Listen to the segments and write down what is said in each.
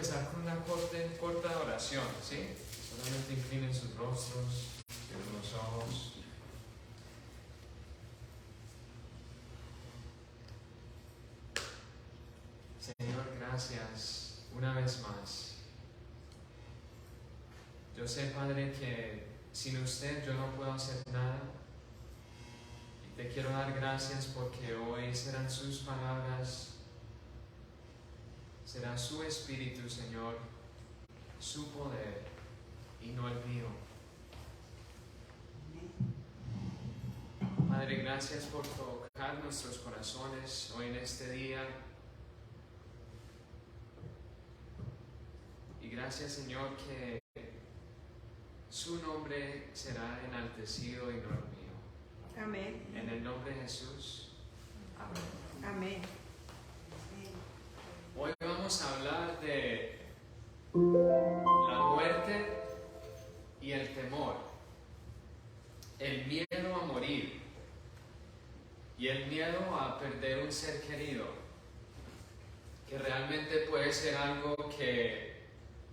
empezar con una corta oración, ¿sí? Solamente inclinen sus rostros, cierren los ojos. Señor, gracias una vez más. Yo sé, Padre, que sin usted yo no puedo hacer nada. Y te quiero dar gracias porque hoy serán sus palabras, será su Espíritu, Señor, su poder y no el mío. Padre, gracias por tocar nuestros corazones hoy en este día. Y gracias, Señor, que su nombre será enaltecido y no el mío. Amén. En el nombre de Jesús. Amén. Amén. Hoy vamos a hablar de la muerte y el temor, el miedo a morir y el miedo a perder un ser querido, que realmente puede ser algo que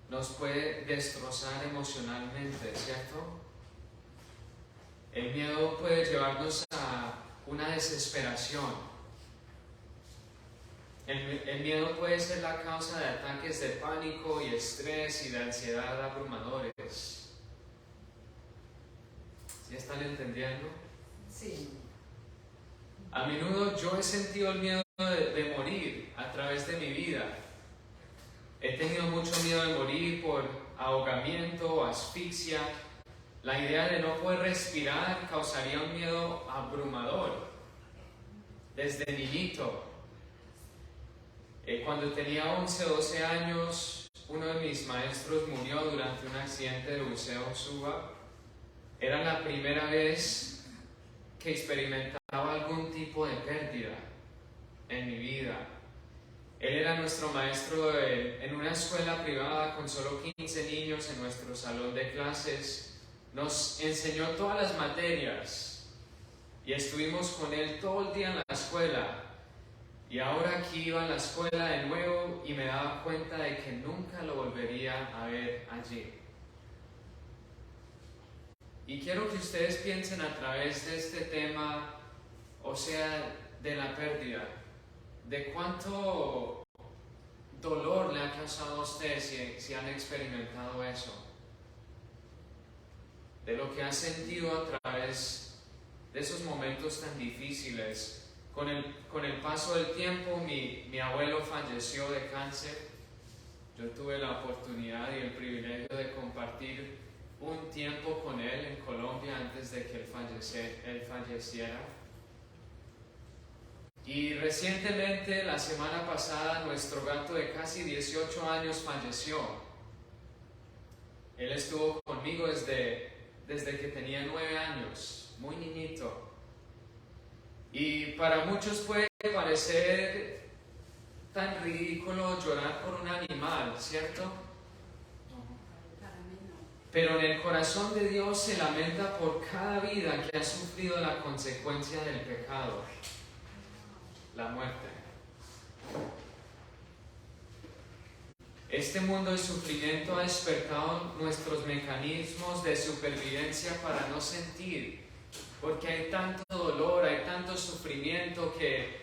nos puede destrozar emocionalmente, ¿cierto? El miedo puede llevarnos a una desesperación. El miedo puede ser la causa de ataques de pánico y estrés y de ansiedad abrumadores. ¿Sí están entendiendo? Sí. A menudo yo he sentido el miedo de morir a través de mi vida. He tenido mucho miedo de morir por ahogamiento, asfixia. La idea de no poder respirar causaría un miedo abrumador. Desde niñito, cuando tenía 11 o 12 años, uno de mis maestros murió durante un accidente de buceo en Suba. Era la primera vez que experimentaba algún tipo de pérdida en mi vida. Él era nuestro maestro en una escuela privada con solo 15 niños en nuestro salón de clases. Nos enseñó todas las materias y estuvimos con él todo el día en la escuela. Y ahora aquí iba a la escuela de nuevo y me daba cuenta de que nunca lo volvería a ver allí. Y quiero que ustedes piensen a través de este tema, o sea, de la pérdida, de cuánto dolor le ha causado a ustedes si han experimentado eso, de lo que han sentido a través de esos momentos tan difíciles. Con el paso del tiempo, mi abuelo falleció de cáncer. Yo tuve la oportunidad y el privilegio de compartir un tiempo con él en Colombia antes de que él falleciera. Y recientemente, la semana pasada, nuestro gato de casi 18 años falleció. Él estuvo conmigo desde que tenía 9 años, muy niñito. Y para muchos puede parecer tan ridículo llorar por un animal, ¿cierto? Pero en el corazón de Dios se lamenta por cada vida que ha sufrido la consecuencia del pecado, la muerte. Este mundo de sufrimiento ha despertado nuestros mecanismos de supervivencia para no sentir, porque hay tanto dolor, hay tanto sufrimiento que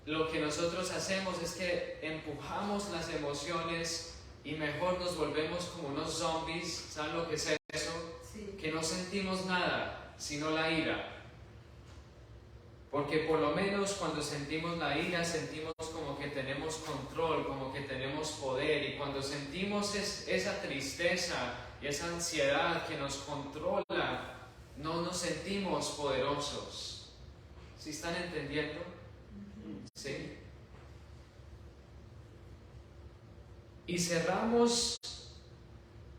lo que nosotros hacemos es que empujamos las emociones y mejor nos volvemos como unos zombies. ¿Saben lo que es eso? Sí. Que no sentimos nada, sino la ira. Porque por lo menos cuando sentimos la ira, sentimos como que tenemos control, como que tenemos poder. Y cuando sentimos esa tristeza y esa ansiedad que nos controla, no nos sentimos poderosos. ¿Sí están entendiendo? ¿Sí? Y cerramos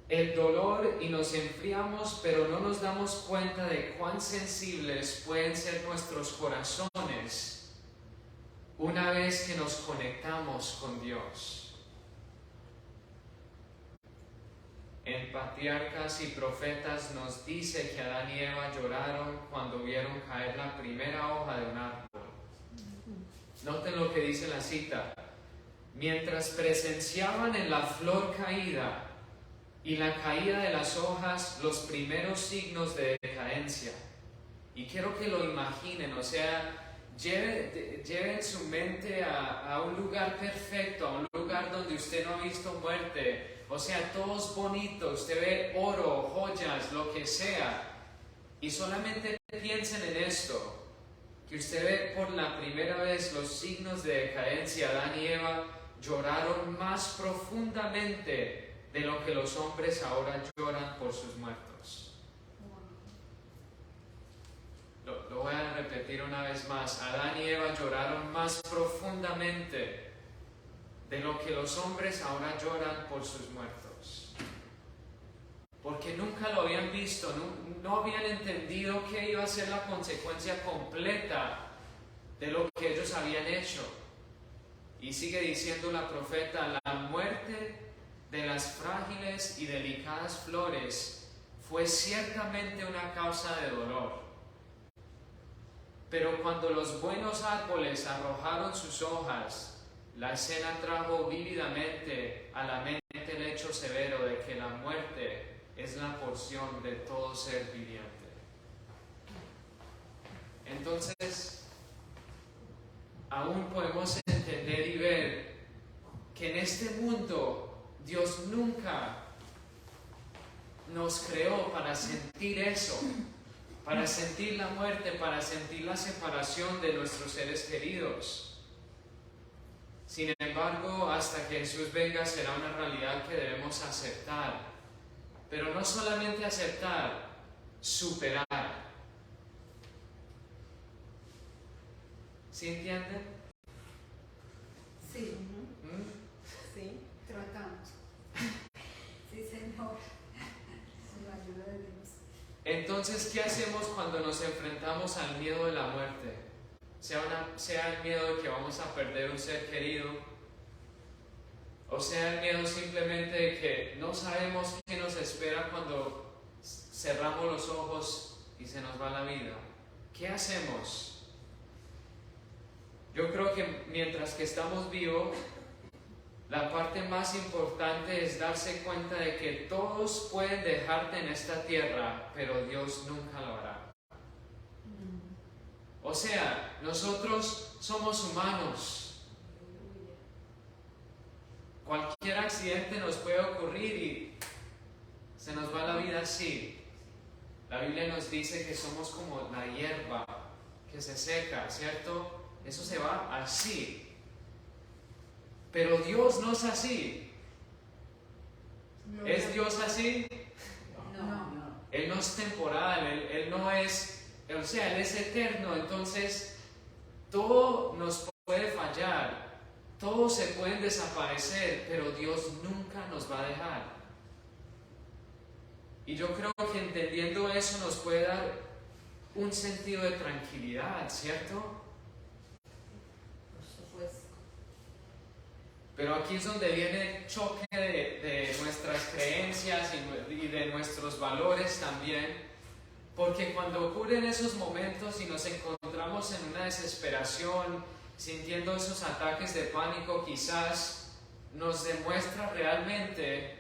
el dolor y nos enfriamos, pero no nos damos cuenta de cuán sensibles pueden ser nuestros corazones una vez que nos conectamos con Dios. En Patriarcas y Profetas nos dice que Adán y Eva lloraron cuando vieron caer la primera hoja de un árbol. Noten lo que dice la cita. mientras presenciaban en la flor caída y la caída de las hojas los primeros signos de decadencia. Y quiero que lo imaginen, o sea, lleven su mente a un lugar perfecto, a un lugar donde usted no ha visto muerte, o sea, todo es bonito, usted ve oro, joyas, lo que sea, y solamente piensen en esto, que usted ve por la primera vez los signos de decadencia. Adán y Eva lloraron más profundamente de lo que los hombres ahora lloran por sus muertos. Lo voy a repetir una vez más. Adán y Eva lloraron más profundamente de lo que los hombres ahora lloran por sus muertos. Porque nunca lo habían visto, no habían entendido qué iba a ser la consecuencia completa de lo que ellos habían hecho. Y sigue diciendo la profeta: la muerte de las frágiles y delicadas flores fue ciertamente una causa de dolor. Pero cuando los buenos árboles arrojaron sus hojas, la escena trajo vívidamente a la mente el hecho severo de que la muerte es la porción de todo ser viviente. Entonces, aún podemos entender y ver que en este mundo Dios nunca nos creó para sentir eso, para sentir la muerte, para sentir la separación de nuestros seres queridos. Sin embargo, hasta que Jesús venga será una realidad que debemos aceptar. Pero no solamente aceptar, superar. ¿Sí entienden? Sí. Sí, tratamos. Sí, Señor. Con la ayuda de Dios. Entonces, ¿qué hacemos cuando nos enfrentamos al miedo de la muerte? Sea el miedo de que vamos a perder un ser querido, o sea el miedo simplemente de que no sabemos qué nos espera cuando cerramos los ojos y se nos va la vida. ¿Qué hacemos? Yo creo que mientras que estamos vivos, la parte más importante es darse cuenta de que todos pueden dejarte en esta tierra, pero Dios nunca lo hará. O sea, nosotros somos humanos. Cualquier accidente nos puede ocurrir y se nos va la vida así. La Biblia nos dice que somos como la hierba que se seca, ¿cierto? Eso se va así. Pero Dios no es así. ¿Es Dios así? No. Él no es temporal, Él no es, o sea, Él es eterno. Entonces, todo nos puede fallar, todos se pueden desaparecer, pero Dios nunca nos va a dejar. Y yo creo que entendiendo eso nos puede dar un sentido de tranquilidad, ¿cierto? Pero aquí es donde viene el choque de nuestras creencias y de nuestros valores también, porque cuando ocurren esos momentos y nos encontramos en una desesperación, sintiendo esos ataques de pánico, quizás nos demuestra realmente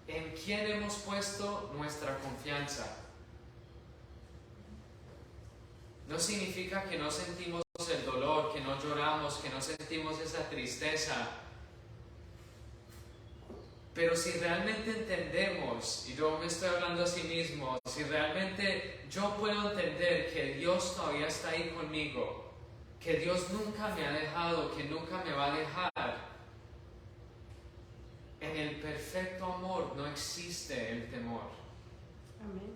en quién hemos puesto nuestra confianza. No significa que no sentimos el dolor, que no lloramos, que no sentimos esa tristeza. Pero si realmente entendemos, y yo me estoy hablando a sí mismo, si realmente yo puedo entender que Dios todavía está ahí conmigo, que Dios nunca me ha dejado, que nunca me va a dejar, en el perfecto amor no existe el temor. Amén.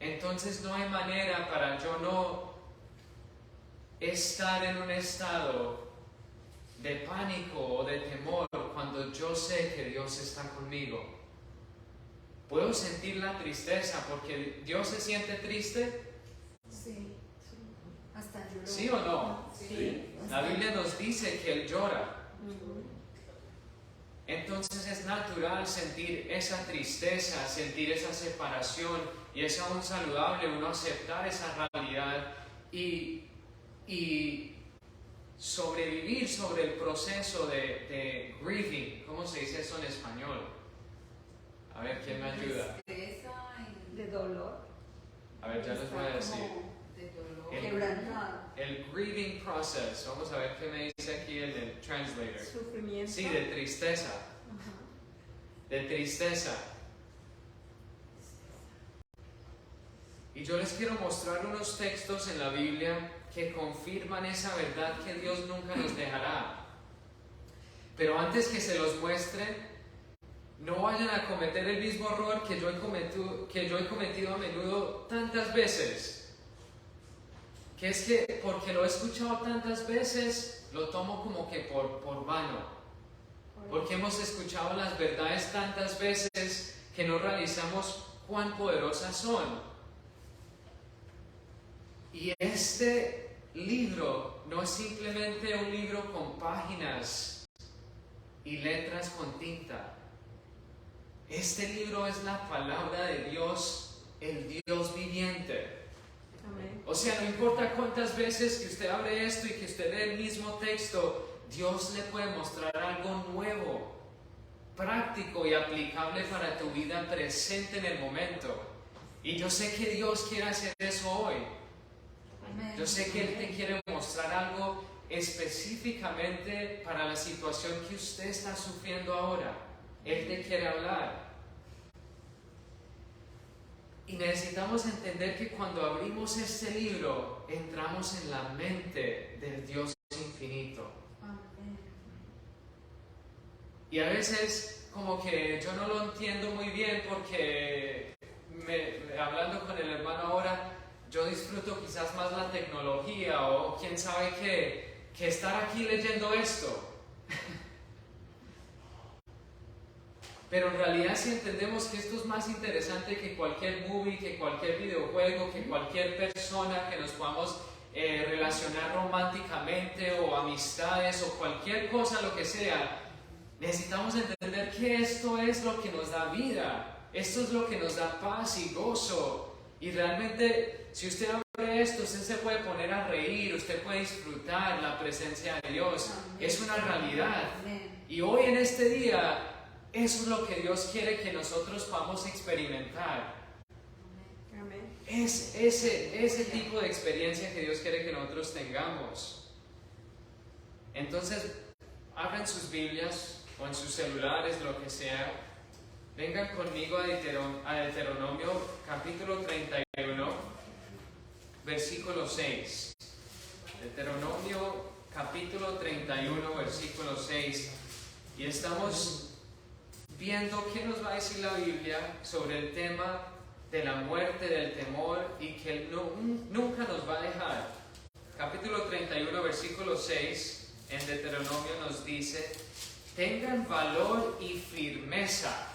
Entonces no hay manera para yo no estar en un estado de pánico o de temor cuando yo sé que Dios está conmigo. Puedo sentir la tristeza porque Dios se siente triste. Sí. Hasta lloró. ¿Sí o no? Sí. La Biblia nos dice que Él llora. Entonces es natural sentir esa tristeza, sentir esa separación, y es aún saludable uno aceptar esa realidad y sobrevivir sobre el proceso de grieving. ¿Cómo se dice eso en español? A ver, ¿quién me ayuda? De dolor. A ver, ya les voy a decir. De dolor. El- Quebrantado. El grieving process. Vamos a ver qué me dice aquí en el translator. Sufrimiento. Sí, de tristeza. Ajá. De tristeza. Y yo les quiero mostrar unos textos en la Biblia que confirman esa verdad que Dios nunca nos dejará. Pero antes que se los muestre, no vayan a cometer el mismo error que yo he cometido a menudo tantas veces. Que es que porque lo he escuchado tantas veces, lo tomo como que por vano. Porque hemos escuchado las verdades tantas veces que no realizamos cuán poderosas son. Y este libro no es simplemente un libro con páginas y letras con tinta. Este libro es la palabra de Dios, el Dios viviente. Amén. O sea, no importa cuántas veces que usted abre esto y que usted lee el mismo texto, Dios le puede mostrar algo nuevo, práctico y aplicable para tu vida presente en el momento. Y yo sé que Dios quiere hacer eso hoy. Yo sé que Él te quiere mostrar algo específicamente para la situación que usted está sufriendo ahora. Él te quiere hablar. Y necesitamos entender que cuando abrimos este libro, entramos en la mente del Dios infinito. Y a veces como que yo no lo entiendo muy bien porque hablando con el hermano ahora, yo disfruto quizás más la tecnología o quién sabe qué, que estar aquí leyendo esto. Pero en realidad si entendemos que esto es más interesante que cualquier movie, que cualquier videojuego, que cualquier persona que nos podamos relacionar románticamente o amistades o cualquier cosa, lo que sea, necesitamos entender que esto es lo que nos da vida, esto es lo que nos da paz y gozo. Y realmente, si usted abre esto, usted se puede poner a reír, usted puede disfrutar la presencia de Dios. Es una realidad. Y hoy en este día, eso es lo que Dios quiere que nosotros podamos experimentar. Es ese tipo de experiencia que Dios quiere que nosotros tengamos. Entonces, abran sus Biblias o en sus celulares, lo que sea. Vengan conmigo a Deuteronomio capítulo 31, versículo 6. Deuteronomio capítulo 31, versículo 6. Y estamos viendo qué nos va a decir la Biblia sobre el tema de la muerte, del temor y que Él nunca nos va a dejar. Capítulo 31, versículo 6 en Deuteronomio nos dice: tengan valor y firmeza.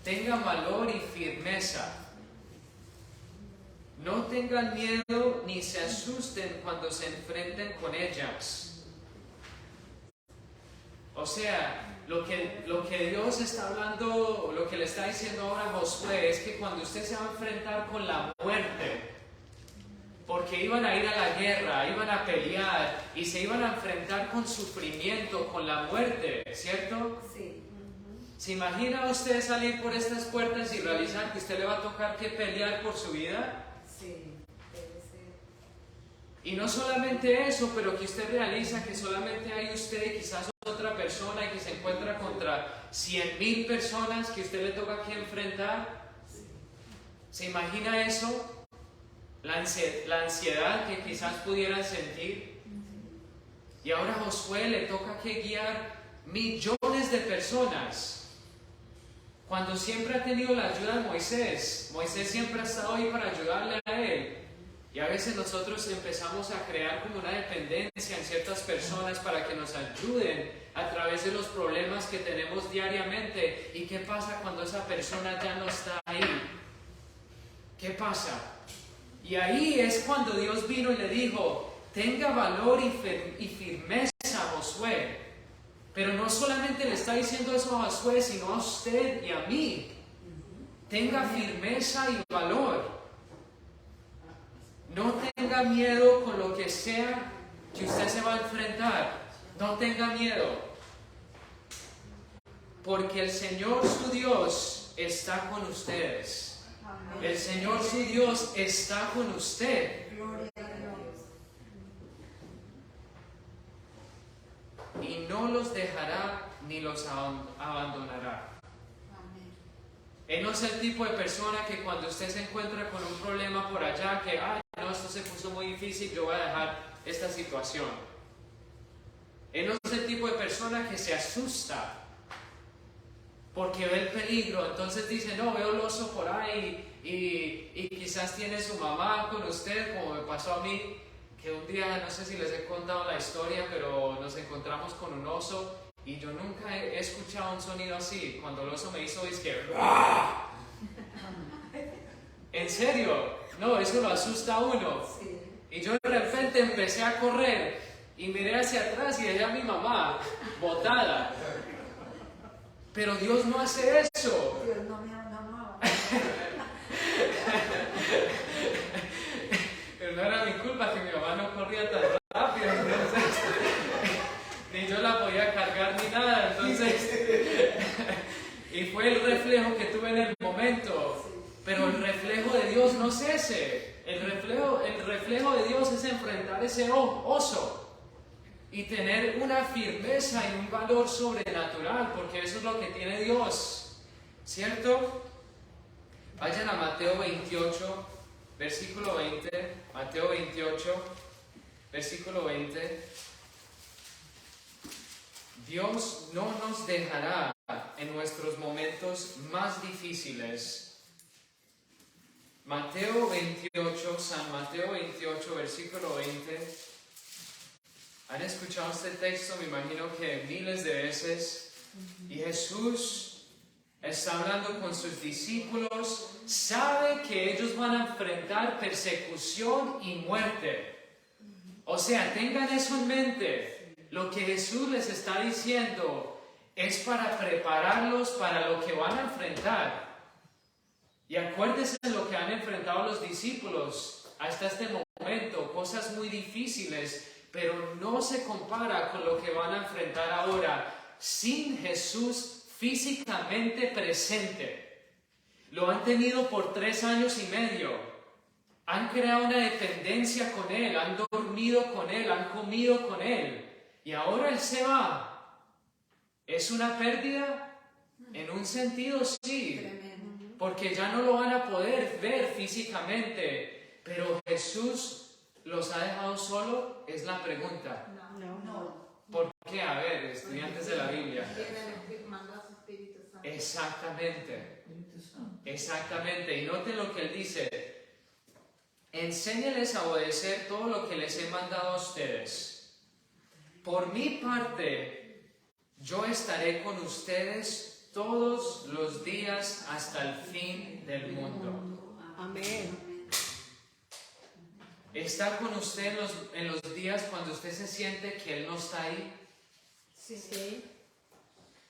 Tengan valor y firmeza. No tengan miedo ni se asusten cuando se enfrenten con ellas. O sea, lo que Dios está hablando, lo que le está diciendo ahora a Josué es que cuando usted se va a enfrentar con la muerte, porque iban a ir a la guerra, iban a pelear y se iban a enfrentar con sufrimiento, con la muerte, ¿cierto? Sí. ¿Se imagina usted salir por estas puertas y realizar que usted le va a tocar que pelear por su vida? Sí, debe ser. Y no solamente eso, pero que usted realiza que solamente hay usted y quizás otra persona y que se encuentra contra 100,000 personas que usted le toca que enfrentar. ¿Se imagina eso? La ansiedad que quizás pudieran sentir. Y ahora a Josué le toca que guiar millones de personas. Cuando siempre ha tenido la ayuda de Moisés. Moisés siempre ha estado ahí para ayudarle a él. Y a veces nosotros empezamos a crear como una dependencia en ciertas personas para que nos ayuden a través de los problemas que tenemos diariamente. ¿Y qué pasa cuando esa persona ya no está ahí? ¿Qué pasa? Y ahí es cuando Dios vino y le dijo: tenga valor y firmeza, Josué. Pero no solamente le está diciendo eso a Josué, sino a usted y a mí. Tenga firmeza y valor. No tenga miedo con lo que sea que usted se va a enfrentar, no tenga miedo. Porque el Señor su Dios está con ustedes. El Señor su Dios está con usted. Gloria a Dios. Y no los dejará ni los abandonará. Amén. Él no es el tipo de persona que cuando usted se encuentra con un problema por allá, que, ay, no, esto se puso muy difícil, yo voy a dejar esta situación. Él no es el tipo de persona que se asusta porque ve el peligro, entonces dice, no, veo el oso por ahí y quizás tiene su mamá con usted, como me pasó a mí, que un día, no sé si les he contado la historia, pero nos encontramos con un oso y yo nunca he escuchado un sonido así. Cuando el oso me hizo, es que ¡ah! En serio, no, eso lo asusta a uno. Sí. Y yo de repente empecé a correr y miré hacia atrás y allá mi mamá, botada. Pero Dios no hace eso. Dios no me amaba. Pero no era mi culpa que mi mamá no corría tan rápido, entonces, ni yo la podía cargar ni nada, entonces, y fue el reflejo que tuve en el momento. Pero el reflejo de Dios no es ese. El reflejo de Dios es enfrentar ese oso y tener una firmeza y un valor sobrenatural, porque eso es lo que tiene Dios, ¿cierto? Vayan a Mateo 28, versículo 20. Mateo 28, versículo 20. Dios no nos dejará en nuestros momentos más difíciles. Mateo 28, San Mateo 28, versículo 20. ¿Han escuchado este texto? Me imagino que miles de veces. Y Jesús está hablando con sus discípulos, sabe que ellos van a enfrentar persecución y muerte. O sea, tengan eso en mente. Lo que Jesús les está diciendo es para prepararlos para lo que van a enfrentar. Y acuérdense de lo que han enfrentado los discípulos hasta este momento, cosas muy difíciles, pero no se compara con lo que van a enfrentar ahora sin Jesús físicamente presente. Lo han tenido por 3 años y medio. Han creado una dependencia con Él, han dormido con Él, han comido con Él. Y ahora Él se va. ¿Es una pérdida? En un sentido sí. Tremendo. Porque ya no lo van a poder ver físicamente. Pero Jesús los ha dejado solo, es la pregunta. No. ¿Por qué? A ver, estudiantes de la Biblia. Manda a su Espíritu Santo. Exactamente. Exactamente. Y noten lo que Él dice. Enséñeles a obedecer todo lo que les he mandado a ustedes. Por mi parte, yo estaré con ustedes todos los días hasta el fin del mundo. Amén. ¿Está con usted en los días cuando usted se siente que Él no está ahí? Sí.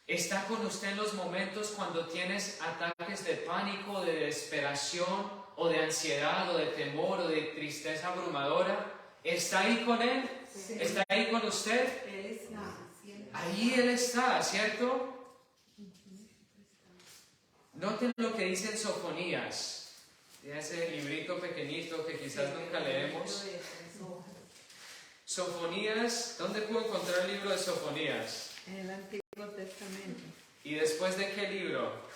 ¿Está con usted en los momentos cuando tienes ataques de pánico, de desesperación, o de ansiedad, o de temor, o de tristeza abrumadora? ¿Está ahí con Él? Sí. ¿Está ahí con usted? Él está siempre. Ahí Él está, ¿cierto? Noten lo que dice en Sofonías. Ese librito pequeñito que quizás nunca leemos. Sofonías, ¿dónde puedo encontrar el libro de Sofonías? En el Antiguo Testamento. ¿Y después de qué libro?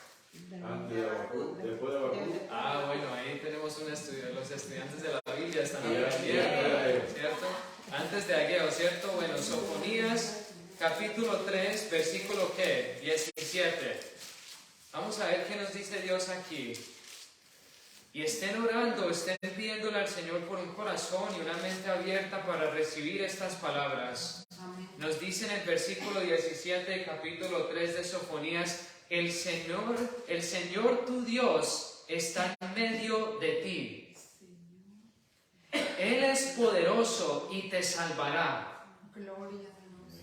Antes de Habacuc, después de Habacuc. Ah, bueno, ahí tenemos los estudiantes de la Biblia están aprendiendo, ¿cierto? Antes de Ageo, ¿cierto? Bueno, Sofonías, capítulo 3, versículo ¿qué? 17. Vamos a ver qué nos dice Dios aquí. Y estén orando, estén pidiéndole al Señor por un corazón y una mente abierta para recibir estas palabras. Amén. Nos dice en el versículo 17, capítulo 3 de Sofonías, el Señor tu Dios está en medio de ti. Él es poderoso y te salvará. Gloria a Dios.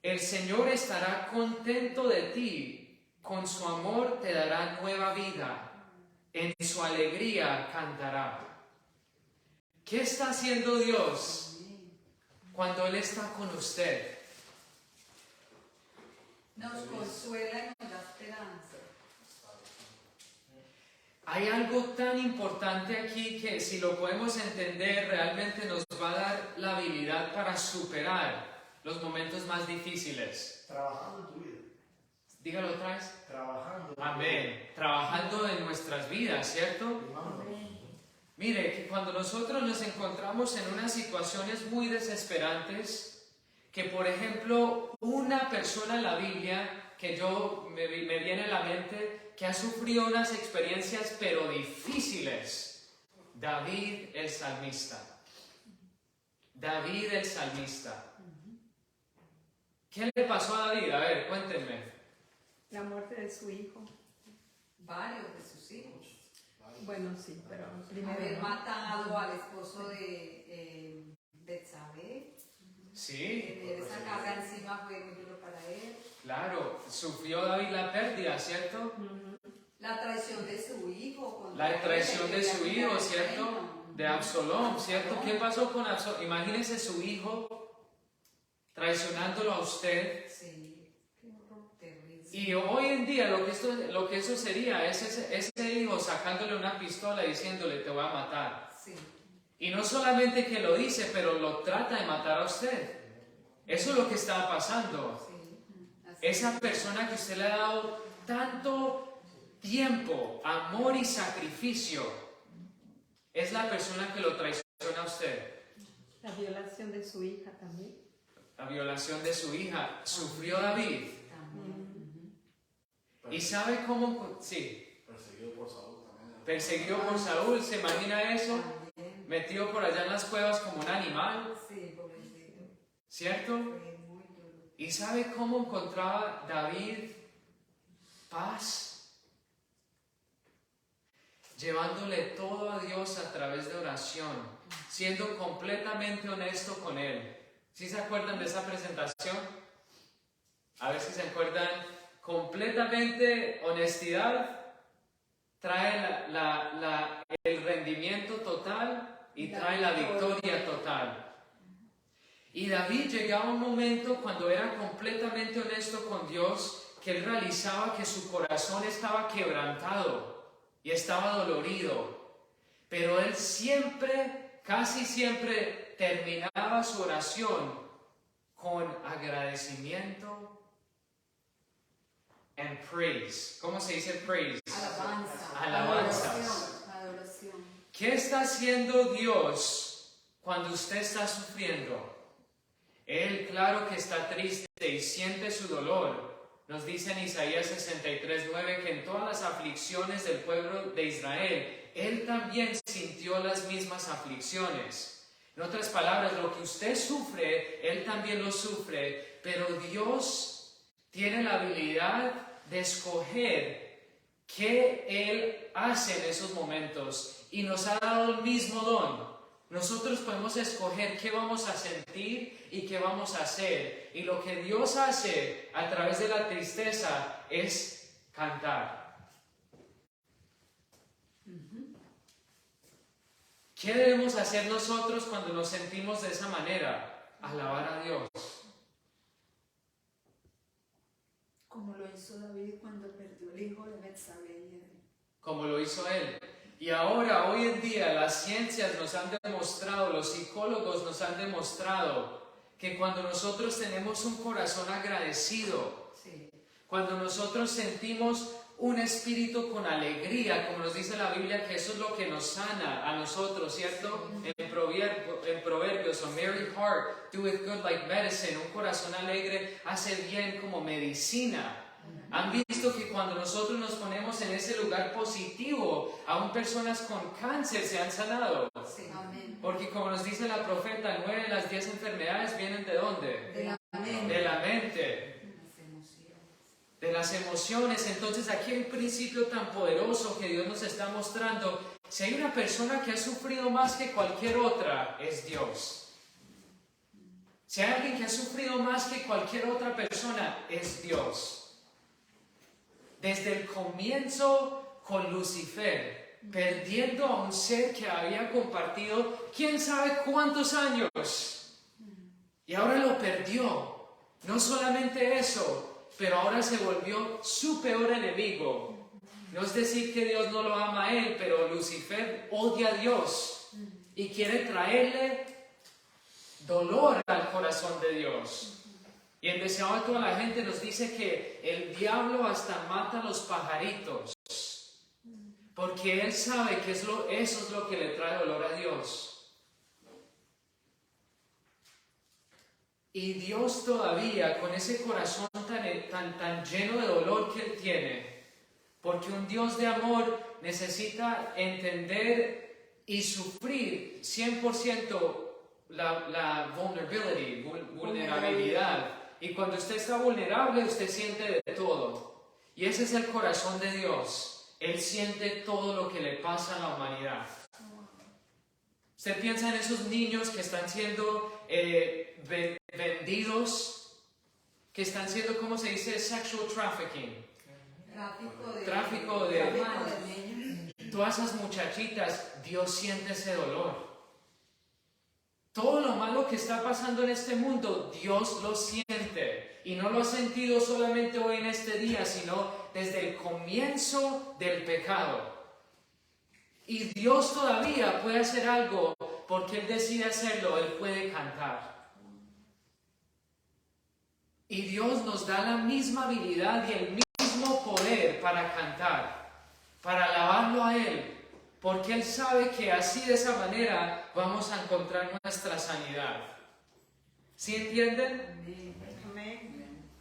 El Señor estará contento de ti, con su amor te dará nueva vida. En su alegría cantará. ¿Qué está haciendo Dios? cuando Él está con usted? Nos consuela y nos da esperanza. Hay algo tan importante aquí que si lo podemos entender realmente nos va a dar la habilidad para superar los momentos más difíciles. Trabajando en tu vida. Dígalo otra vez. Trabajando. Amén. Trabajando en nuestras vidas, ¿cierto? Mire, que cuando nosotros nos encontramos en unas situaciones muy desesperantes, que por ejemplo una persona en la Biblia que me viene a la mente que ha sufrido unas experiencias pero difíciles, David el salmista. David el salmista. ¿Qué le pasó a David? A ver, cuéntenme. La muerte de su hijo. Varios de sus hijos. Bueno, sí, pero primero. Haber matado al esposo de Betsabé. Sí, Tener esa carga encima fue muy duro para él. claro, sufrió David la pérdida, ¿cierto? La traición de su hijo. La traición de su hijo, ¿cierto? De Absalom, ¿cierto? ¿Qué pasó con Absalom? Imagínense su hijo traicionándolo a usted. Sí, terrible. Y hoy en día lo que eso sería es ese hijo sacándole una pistola y diciéndole te voy a matar. Sí. Y no solamente que lo dice, pero lo trata de matar a usted. Eso es lo que estaba pasando. Sí. Así. Esa persona que usted le ha dado tanto tiempo, amor y sacrificio, es la persona que lo traiciona a usted. La violación de su hija también. La violación de su hija. Sufrió David. También. ¿Y sabe cómo? Sí. Perseguido por Saúl también. Perseguido por Saúl, ¿se imagina eso? También. Metido por allá en las cuevas como un animal, Sí, pobrecito. ¿cierto? Fue muy duro. ¿Y sabe cómo encontraba David paz? Llevándole todo a Dios a través de oración, siendo completamente honesto con Él. ¿Sí se acuerdan de esa presentación? A ver si se acuerdan. Completamente honestidad trae el rendimiento total y trae la victoria total. Y David llegaba un momento cuando era completamente honesto con Dios, que él realizaba que su corazón estaba quebrantado y estaba dolorido. Pero él siempre, casi siempre, terminaba su oración con agradecimiento and praise. ¿Cómo se dice praise? Alabanza. Alabanzas. Adoración. ¿Qué está haciendo Dios cuando usted está sufriendo? Él, claro que está triste y siente su dolor. Nos dice en Isaías 63:9 que en todas las aflicciones del pueblo de Israel, Él también sintió las mismas aflicciones. En otras palabras, lo que usted sufre, Él también lo sufre, pero Dios tiene la habilidad de escoger qué Él hace en esos momentos y nos ha dado el mismo don. Nosotros podemos escoger qué vamos a sentir y qué vamos a hacer. Y lo que Dios hace a través de la tristeza es cantar. ¿Qué debemos hacer nosotros cuando nos sentimos de esa manera? Alabar a Dios. Como lo hizo David cuando perdió el hijo de Betsabé. Como lo hizo él. Y ahora, hoy en día, las ciencias nos han demostrado, los psicólogos nos han demostrado que cuando nosotros tenemos un corazón agradecido, Sí. cuando nosotros sentimos un espíritu con alegría, como nos dice la Biblia, que eso es lo que nos sana a nosotros, ¿cierto? En Proverbios, a merry heart doeth good like medicine, un corazón alegre hace bien como medicina. Han visto que cuando nosotros nos ponemos en ese lugar positivo, aún personas con cáncer se han sanado. Sí. Amén. Porque como nos dice la profeta, 9 de las 10 enfermedades vienen ¿de dónde? De la mente. De la mente, Las emociones. de las emociones. Entonces aquí hay un principio tan poderoso que Dios nos está mostrando. Si hay una persona que ha sufrido más que cualquier otra, es Dios. Si hay alguien que ha sufrido más que cualquier otra persona, es Dios. Desde el comienzo con Lucifer, perdiendo a un ser que había compartido quién sabe cuántos años Y ahora lo perdió. No solamente eso, pero ahora se volvió su peor enemigo. No es decir que Dios no lo ama a él, pero Lucifer odia a Dios y quiere traerle dolor al corazón de Dios. Y el deseado de toda la gente nos dice que el diablo hasta mata a los pajaritos, porque él sabe que eso es lo que le trae dolor a Dios. Y Dios todavía, con ese corazón tan lleno de dolor que Él tiene, porque un Dios de amor necesita entender y sufrir 100% la vulnerabilidad. Y cuando usted está vulnerable, usted siente de todo. Y ese es el corazón de Dios. Él siente todo lo que le pasa a la humanidad. Usted piensa en esos niños que están siendo vendidos, que están siendo, ¿cómo se dice? Sexual trafficking. Tráfico de niños. todas esas muchachitas. Dios siente ese dolor. Todo lo malo que está pasando en este mundo, Dios lo siente. Y no lo ha sentido solamente hoy en este día, sino desde el comienzo del pecado. Y Dios todavía puede hacer algo porque Él decide hacerlo. Él puede cantar. Y Dios nos da la misma habilidad y el mismo poder para cantar, para alabarlo a Él. Porque Él sabe que así, de esa manera, vamos a encontrar nuestra sanidad. ¿Sí entienden?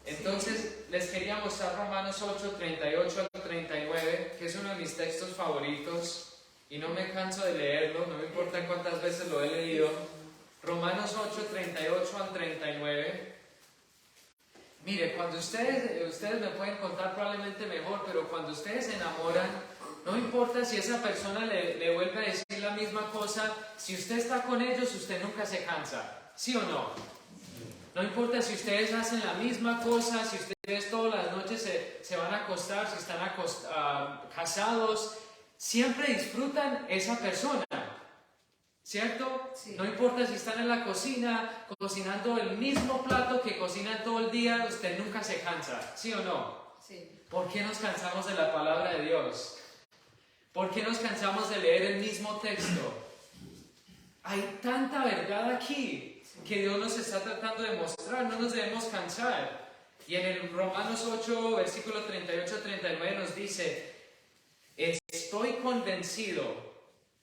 Entonces, les quería mostrar Romanos 8, 38 al 39, que es uno de mis textos favoritos. Y no me canso de leerlo, no me importa cuántas veces lo he leído. Romanos 8, 38 al 39. Mire, cuando ustedes me pueden contar probablemente mejor, pero cuando ustedes se enamoran, no importa si esa persona le vuelve a decir la misma cosa, si usted está con ellos, usted nunca se cansa, ¿sí o no? No importa si ustedes hacen la misma cosa, si ustedes todas las noches se van a acostar, si están casados, siempre disfrutan esa persona, ¿cierto? Sí. No importa si están en la cocina, cocinando el mismo plato que cocinan todo el día, usted nunca se cansa, ¿sí o no? Sí. ¿Por qué nos cansamos de la palabra de Dios? ¿Por qué nos cansamos de leer el mismo texto? Hay tanta verdad aquí que Dios nos está tratando de mostrar, no nos debemos cansar. Y en el Romanos 8, versículo 38-39 nos dice: estoy convencido.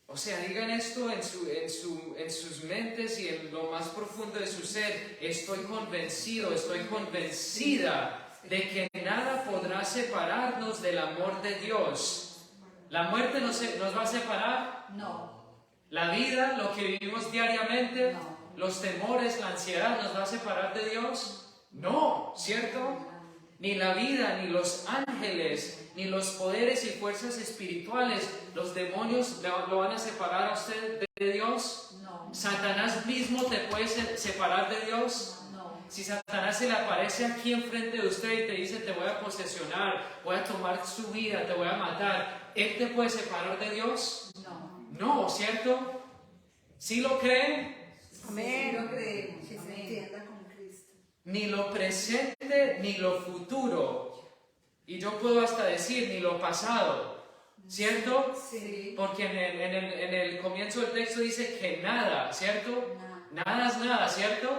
O sea, digan esto en sus mentes y en lo más profundo de su ser. Estoy convencido, estoy convencida de que nada podrá separarnos del amor de Dios. ¿La muerte nos va a separar? No. ¿La vida, lo que vivimos diariamente, No. los temores, la ansiedad, nos va a separar de Dios? No, ¿cierto? Ni la vida, ni los ángeles, ni los poderes y fuerzas espirituales, los demonios lo van a separar a usted de Dios. No. ¿Satanás mismo te puede separar de Dios? No. Si Satanás se le aparece aquí enfrente de usted y te dice: te voy a posesionar, voy a tomar su vida, te voy a matar, ¿él te puede separar de Dios? No. No, ¿cierto? ¿Sí lo creen? Sí, lo creemos. Que se Amén. entienda con Cristo. Ni lo presente ni lo futuro. Y yo puedo hasta decir ni lo pasado, ¿cierto? Sí. Porque en el comienzo del texto dice que nada, ¿cierto? Nada es nada, ¿cierto?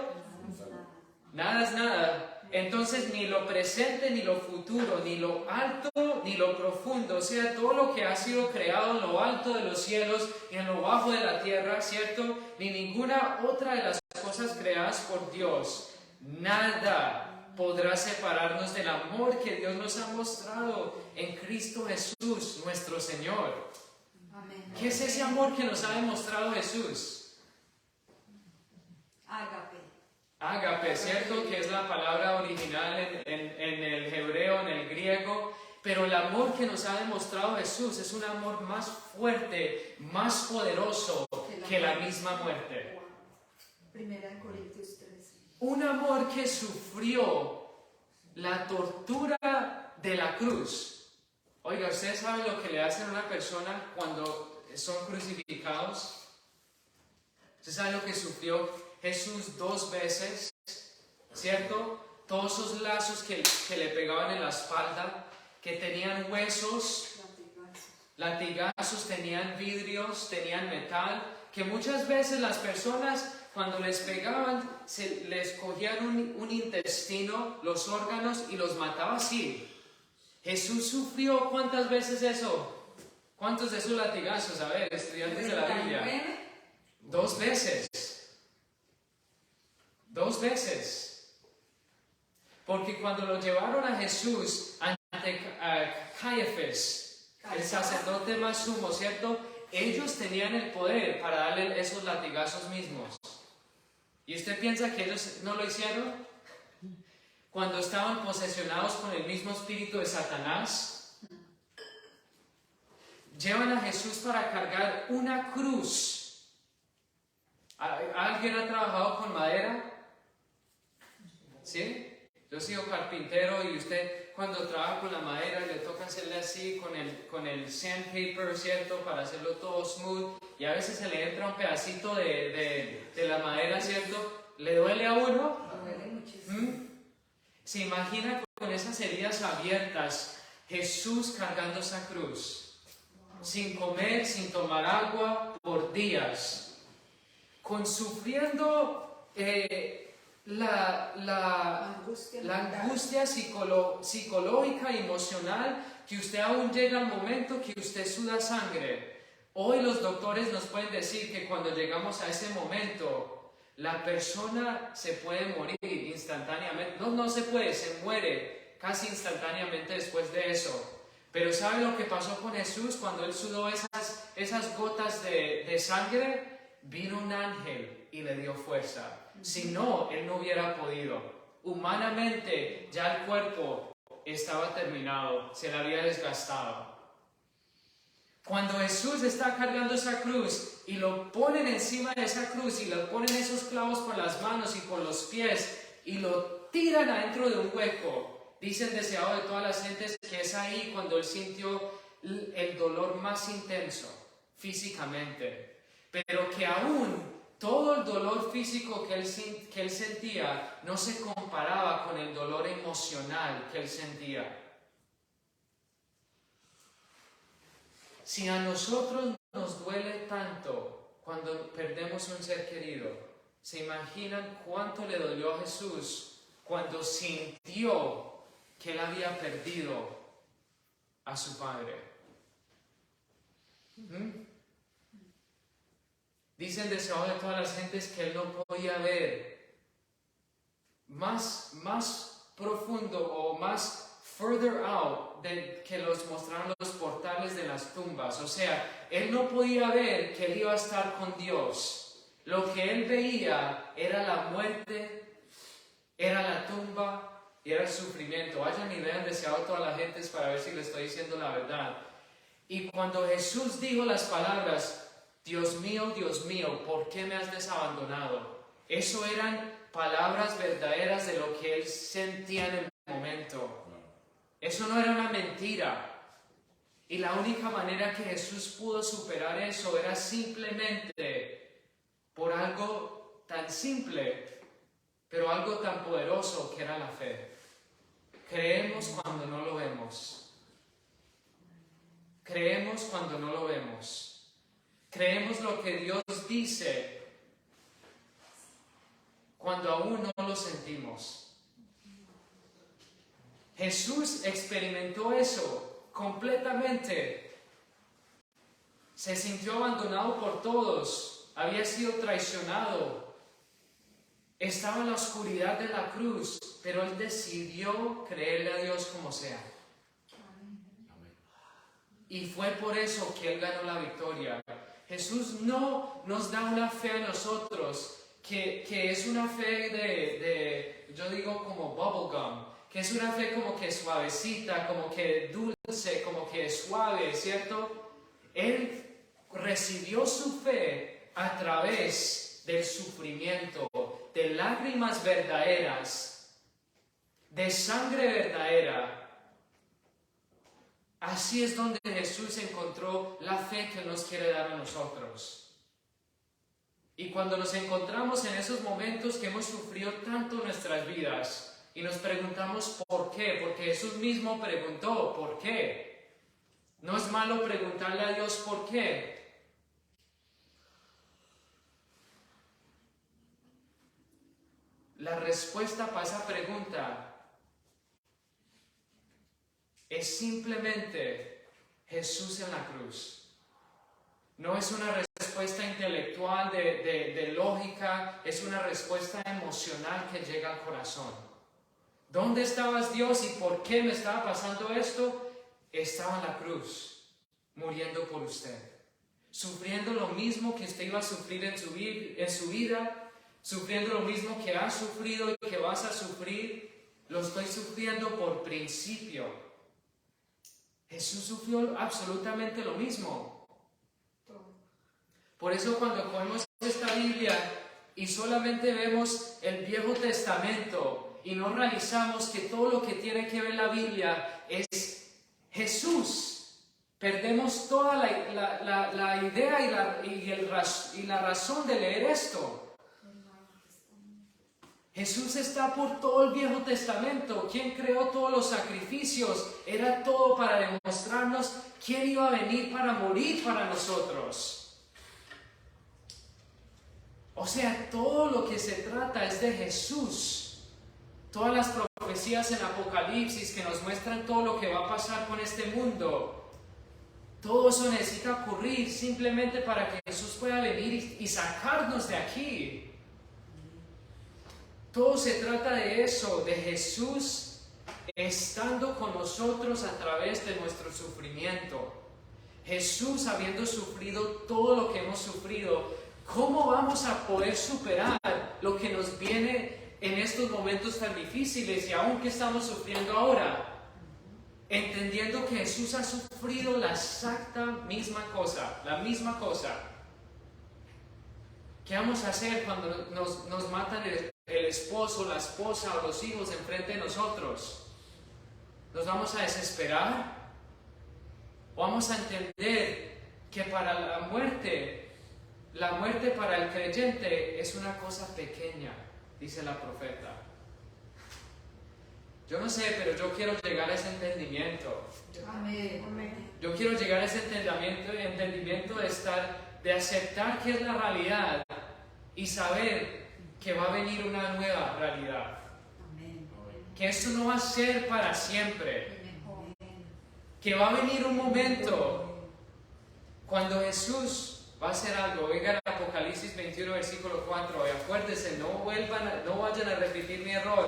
Nada es nada. Entonces ni lo presente ni lo futuro, ni lo alto ni lo profundo, o sea, todo lo que ha sido creado en lo alto de los cielos y en lo bajo de la tierra, ¿cierto? Ni ninguna otra de las cosas creadas por Dios, nada podrá separarnos del amor que Dios nos ha mostrado en Cristo Jesús, nuestro Señor. Amén. ¿Qué es ese amor que nos ha demostrado Jesús? Ágape. Ágape, ¿cierto? Que es la palabra original en el hebreo, en el griego. Pero el amor que nos ha demostrado Jesús es un amor más fuerte, más poderoso que la misma muerte. Primera de Corintios 13. Un amor que sufrió la tortura de la cruz. Oiga, ¿ustedes saben lo que le hacen a una persona cuando son crucificados? ¿Ustedes saben lo que sufrió Jesús 2 veces ¿cierto? Todos esos lazos que le pegaban en la espalda, que tenían huesos, latigazos, tenían vidrios, tenían metal, que muchas veces las personas cuando les pegaban les cogían un intestino, los órganos y los mataba así. Jesús sufrió ¿cuántas veces eso? ¿Cuántos de esos latigazos? A ver, estudiantes de la Biblia. 2 veces. 2 veces. Porque cuando lo llevaron a Jesús ante Caifás, el sacerdote más sumo, ¿cierto? Ellos tenían el poder para darle esos latigazos mismos. ¿Y usted piensa que ellos no lo hicieron? Cuando estaban posesionados con el mismo espíritu de Satanás, llevan a Jesús para cargar una cruz. ¿Alguien ha trabajado con madera? ¿Sí? Yo he sido carpintero y usted cuando trabaja con la madera le toca hacerle así con el sandpaper, ¿cierto? Para hacerlo todo smooth y a veces se le entra un pedacito de la madera, ¿cierto? ¿Le duele a uno? Duele muchísimo. ¿Se imagina con esas heridas abiertas Jesús cargando esa cruz? Sin comer, sin tomar agua por días, sufriendo la angustia psicológica y emocional, que usted aún llega al momento que usted suda sangre. Hoy los doctores nos pueden decir que cuando llegamos a ese momento, la persona se puede morir instantáneamente. No se puede, se muere casi instantáneamente después de eso. Pero ¿sabe lo que pasó con Jesús cuando él sudó esas gotas de sangre? Vino un ángel y le dio fuerza. Si no, él no hubiera podido. Humanamente ya el cuerpo estaba terminado, se le había desgastado. Cuando Jesús está cargando esa cruz y lo ponen encima de esa cruz y le ponen esos clavos por las manos y por los pies y lo tiran adentro de un hueco, dice el deseado de todas las gentes que es ahí cuando él sintió el dolor más intenso físicamente, pero que aún todo el dolor físico que él sentía no se comparaba con el dolor emocional que él sentía. Si a nosotros nos duele tanto cuando perdemos un ser querido, ¿se imaginan cuánto le dolió a Jesús cuando sintió que él había perdido a su Padre? Dice el deseado de todas las gentes que él no podía ver más profundo o más further out que los mostraron los portales de las tumbas. O sea, él no podía ver que él iba a estar con Dios. Lo que él veía era la muerte, era la tumba y era el sufrimiento. Vayan y vean deseado a todas las gentes para ver si le estoy diciendo la verdad. Y cuando Jesús dijo las palabras, Dios mío, ¿por qué me has desabandonado? Eso eran palabras verdaderas de lo que él sentía en el momento. Eso no era una mentira. Y la única manera que Jesús pudo superar eso era simplemente por algo tan simple, pero algo tan poderoso que era la fe. Creemos cuando no lo vemos. Creemos cuando no lo vemos. Creemos lo que Dios dice cuando aún no lo sentimos. Jesús experimentó eso completamente. Se sintió abandonado por todos, había sido traicionado, estaba en la oscuridad de la cruz, pero él decidió creerle a Dios como sea. Y fue por eso que él ganó la victoria. Jesús no nos da una fe a nosotros que es una fe yo digo como bubblegum, que es una fe como que suavecita, como que dulce, como que suave, ¿cierto? Él recibió su fe a través del sufrimiento, de lágrimas verdaderas, de sangre verdadera. Así es donde Jesús encontró la fe que nos quiere dar a nosotros. Y cuando nos encontramos en esos momentos que hemos sufrido tanto en nuestras vidas y nos preguntamos por qué, porque Jesús mismo preguntó ¿por qué? No es malo preguntarle a Dios por qué. La respuesta para esa pregunta es simplemente Jesús en la cruz. No es una respuesta intelectual de lógica, es una respuesta emocional que llega al corazón. ¿Dónde estabas, Dios, y por qué me estaba pasando esto? Estaba en la cruz, muriendo por usted, sufriendo lo mismo que usted iba a sufrir en su vida, sufriendo lo mismo que has sufrido y que vas a sufrir. Lo estoy sufriendo por principio. Jesús sufrió absolutamente lo mismo. Por eso cuando cogemos esta Biblia y solamente vemos el Viejo Testamento y no realizamos que todo lo que tiene que ver la Biblia es Jesús, perdemos toda la idea y la razón de leer esto. Jesús está por todo el Viejo Testamento. ¿Quién creó todos los sacrificios? Era todo para demostrarnos quién iba a venir para morir para nosotros. O sea, todo lo que se trata es de Jesús. Todas las profecías en Apocalipsis que nos muestran todo lo que va a pasar con este mundo, todo eso necesita ocurrir simplemente para que Jesús pueda venir y sacarnos de aquí. Todo se trata de eso, de Jesús estando con nosotros a través de nuestro sufrimiento. Jesús habiendo sufrido todo lo que hemos sufrido, ¿cómo vamos a poder superar lo que nos viene en estos momentos tan difíciles y aún que estamos sufriendo ahora? Entendiendo que Jesús ha sufrido la exacta misma cosa, la misma cosa. ¿Qué vamos a hacer cuando nos matan el esposo, la esposa o los hijos enfrente de nosotros? ¿Nos vamos a desesperar? ¿O vamos a entender que para la muerte para el creyente es una cosa pequeña, dice la profeta? Yo no sé, pero yo quiero llegar a ese entendimiento. Amén. Yo quiero llegar a ese entendimiento de aceptar que es la realidad y saber que va a venir una nueva realidad. Amén. Que esto no va a ser para siempre. Que va a venir un momento cuando Jesús va a hacer algo. Venga a Apocalipsis 21, versículo 4. Y acuérdense, no vayan a repetir mi error.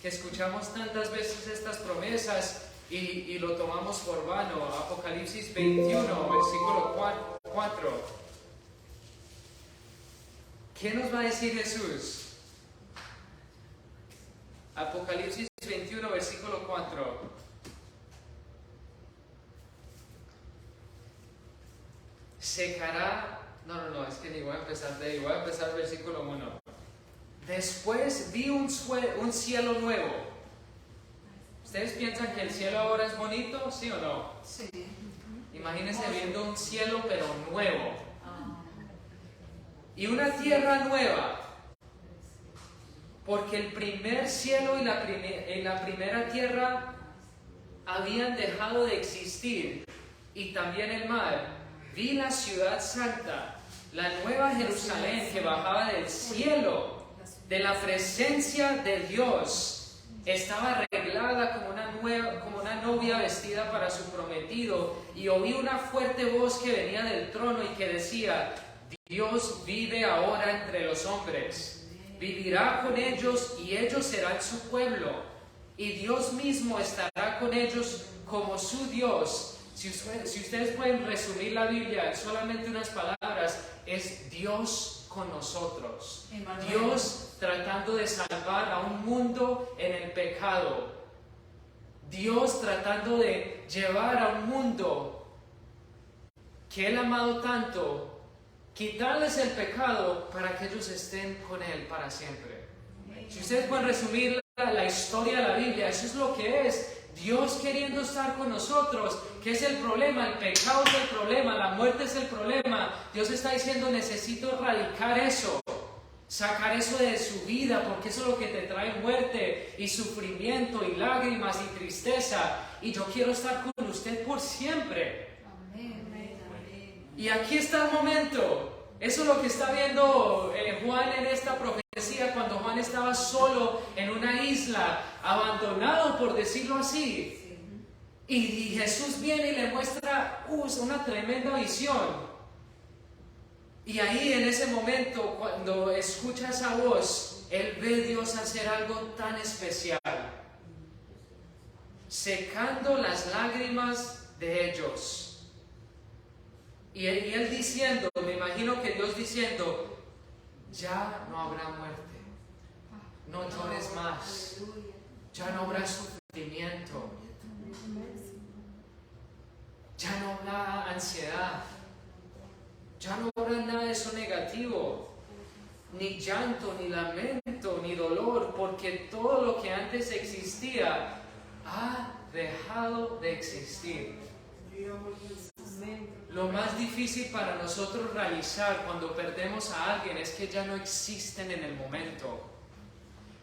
Que escuchamos tantas veces estas promesas y lo tomamos por vano. Apocalipsis 21, versículo 4. ¿Qué nos va a decir Jesús? Apocalipsis 21, versículo 4. Secará. No, es que ni voy a empezar de ahí. Voy a empezar versículo 1. Después vi un cielo nuevo. ¿Ustedes piensan que el cielo ahora es bonito? ¿Sí o no? Sí. Imagínense viendo un cielo pero nuevo. Y una tierra nueva. Porque el primer cielo y la primera tierra habían dejado de existir. Y también el mar. Vi la ciudad santa, la nueva Jerusalén que bajaba del cielo, de la presencia de Dios. Estaba arreglada como una novia vestida para su prometido. Y oí una fuerte voz que venía del trono y que decía: Dios vive ahora entre los hombres. Vivirá con ellos y ellos serán su pueblo. Y Dios mismo estará con ellos como su Dios. Si ustedes pueden resumir la Biblia en solamente unas palabras, es Dios con nosotros. Dios tratando de salvar a un mundo en el pecado. Dios tratando de llevar a un mundo que Él ha amado tanto, quitarles el pecado para que ellos estén con Él para siempre. Si ustedes pueden resumir la historia de la Biblia, eso es lo que es. Dios queriendo estar con nosotros. ¿Qué es el problema? El pecado es el problema, la muerte es el problema. Dios está diciendo, necesito erradicar eso, sacar eso de su vida, porque eso es lo que te trae muerte y sufrimiento y lágrimas y tristeza. Y yo quiero estar con usted por siempre. Amén. Amén. Y aquí está el momento. Eso es lo que está viendo Juan en esta profecía, cuando Juan estaba solo en una isla, abandonado, por decirlo así. Y Jesús viene y le muestra una tremenda visión. Y ahí en ese momento, cuando escucha esa voz, él ve a Dios hacer algo tan especial, secando las lágrimas de ellos. Y él diciendo, me imagino que Dios diciendo, ya no habrá muerte, no llores más, ya no habrá sufrimiento, ya no habrá ansiedad, ya no habrá nada de eso negativo, ni llanto, ni lamento, ni dolor, porque todo lo que antes existía ha dejado de existir. Lo más difícil para nosotros realizar cuando perdemos a alguien es que ya no existen en el momento.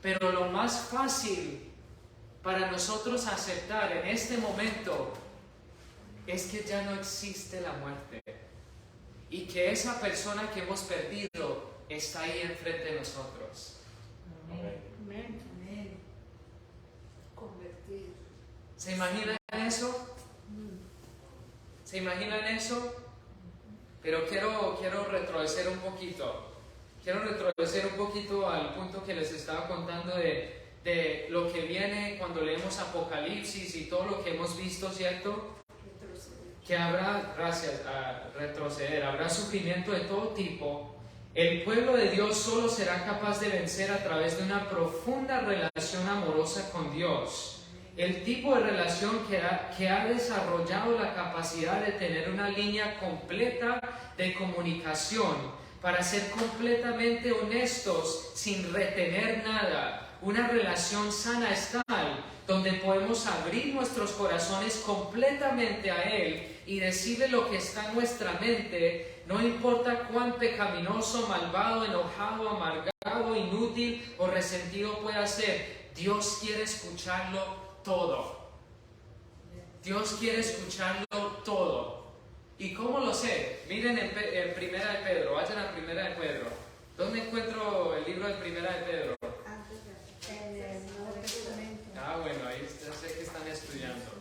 Pero lo más fácil para nosotros aceptar en este momento es que ya no existe la muerte. Y que esa persona que hemos perdido está ahí enfrente de nosotros. Amén. Amén. Convertido. ¿Se imaginan eso? ¿Se imaginan eso? Pero quiero retroceder un poquito. Quiero retroceder un poquito al punto que les estaba contando de lo que viene cuando leemos Apocalipsis y todo lo que hemos visto, ¿cierto? Que habrá, gracias a retroceder, habrá sufrimiento de todo tipo. El pueblo de Dios solo será capaz de vencer a través de una profunda relación amorosa con Dios. El tipo de relación que ha desarrollado la capacidad de tener una línea completa de comunicación para ser completamente honestos sin retener nada. Una relación sana es tal donde podemos abrir nuestros corazones completamente a Él y decirle lo que está en nuestra mente, no importa cuán pecaminoso, malvado, enojado, amargado, inútil o resentido pueda ser. Dios quiere escucharlo todo. Dios quiere escucharlo todo. ¿Y cómo lo sé? Miren en Primera de Pedro, vayan a Primera de Pedro. ¿Dónde encuentro el libro de Primera de Pedro? En el Nuevo Testamento. Ah, bueno, ahí ya sé que están estudiando.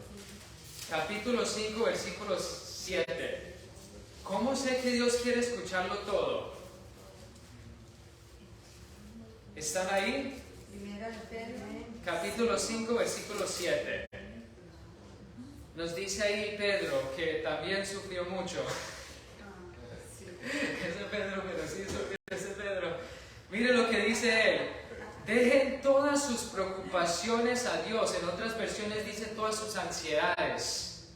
Capítulo 5, versículo 7. ¿Cómo sé que Dios quiere escucharlo todo? ¿Están ahí? Primera de Pedro. Capítulo 5, versículo 7. Nos dice ahí Pedro, que también sufrió mucho. Ese Pedro, pero sí sufrió ese Pedro. Mire lo que dice él. Dejen todas sus preocupaciones a Dios. En otras versiones dice todas sus ansiedades.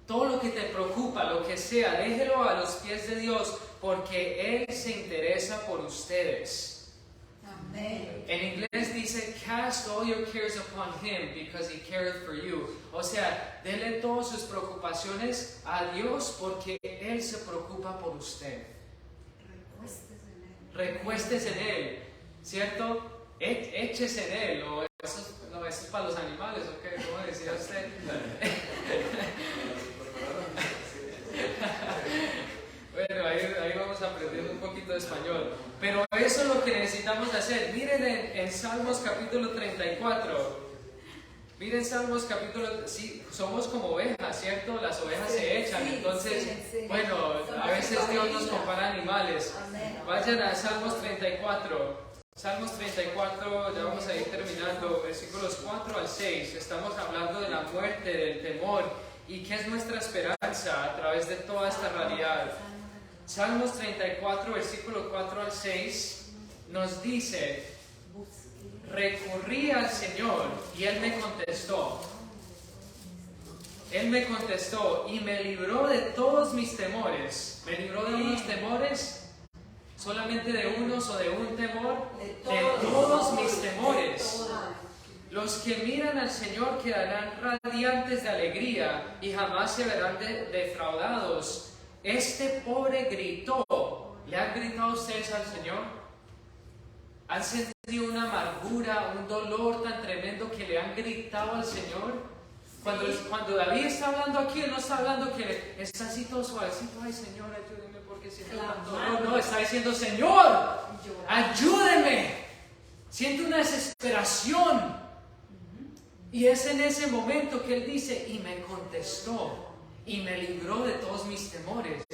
Todo lo que te preocupa, lo que sea, déjelo a los pies de Dios, porque Él se interesa por ustedes. Amén. En inglés dice, cast all your cares upon Him, because He careth for you. O sea, denle todas sus preocupaciones a Dios, porque Él se preocupa por usted. Recuéstese en Él, ¿cierto? Échese en Él. O eso es para los animales, ¿o qué? ¿Cómo decía usted? Bueno, ahí vamos aprendiendo un poquito de español. Pero eso es lo que necesitamos hacer. Miren en Salmos capítulo 34. Miren Salmos capítulo... Sí, somos como ovejas, ¿cierto? Las ovejas se echan. Entonces, bueno, a veces Dios nos compara a animales. Vayan a Salmos 34. Salmos 34, ya vamos a ir terminando. Versículos 4 al 6. Estamos hablando de la muerte, del temor. ¿Y qué es nuestra esperanza a través de toda esta realidad? Salmos 34, versículo 4 al 6, nos dice, recurrí al Señor y Él me contestó. Él me contestó y me libró de todos mis temores. ¿Me libró de unos temores? ¿Solamente de unos o de un temor? De todos mis temores. Los que miran al Señor quedarán radiantes de alegría y jamás se verán defraudados. Este pobre gritó. ¿Le han gritado ustedes al Señor? ¿Han sentido una amargura, un dolor tan tremendo que le han gritado al Señor? Cuando David está hablando aquí, él no está hablando que está así todo suavecito. Ay, Señor, ayúdeme porque siento tanto dolor. No, está diciendo, Señor, ayúdeme. Siento una desesperación. Y es en ese momento que él dice, y me contestó, y me libró de todos mis temores.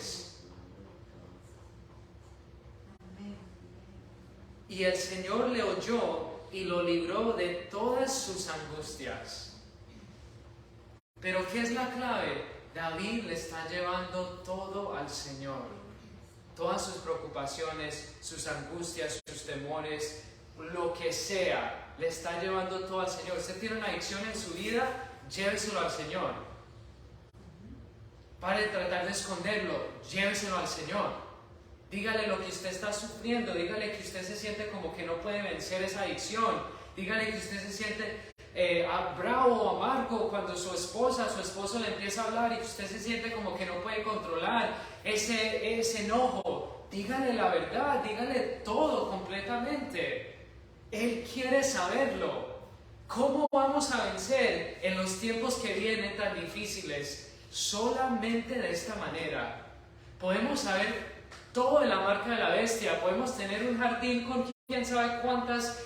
Y el Señor le oyó y lo libró de todas sus angustias. Pero ¿qué es la clave? David le está llevando todo al Señor. Todas sus preocupaciones, sus angustias, sus temores, lo que sea, le está llevando todo al Señor. Usted tiene una adicción en su vida, lléveselo al Señor. Pare de tratar de esconderlo, lléveselo al Señor. Dígale lo que usted está sufriendo, dígale que usted se siente como que no puede vencer esa adicción, dígale que usted se siente bravo o amargo cuando su esposo le empieza a hablar y que usted se siente como que no puede controlar ese enojo. Dígale la verdad, dígale todo completamente. Él quiere saberlo. ¿Cómo vamos a vencer en los tiempos que vienen tan difíciles? Solamente de esta manera. Podemos saber todo de la marca de la bestia, podemos tener un jardín con quién sabe cuántas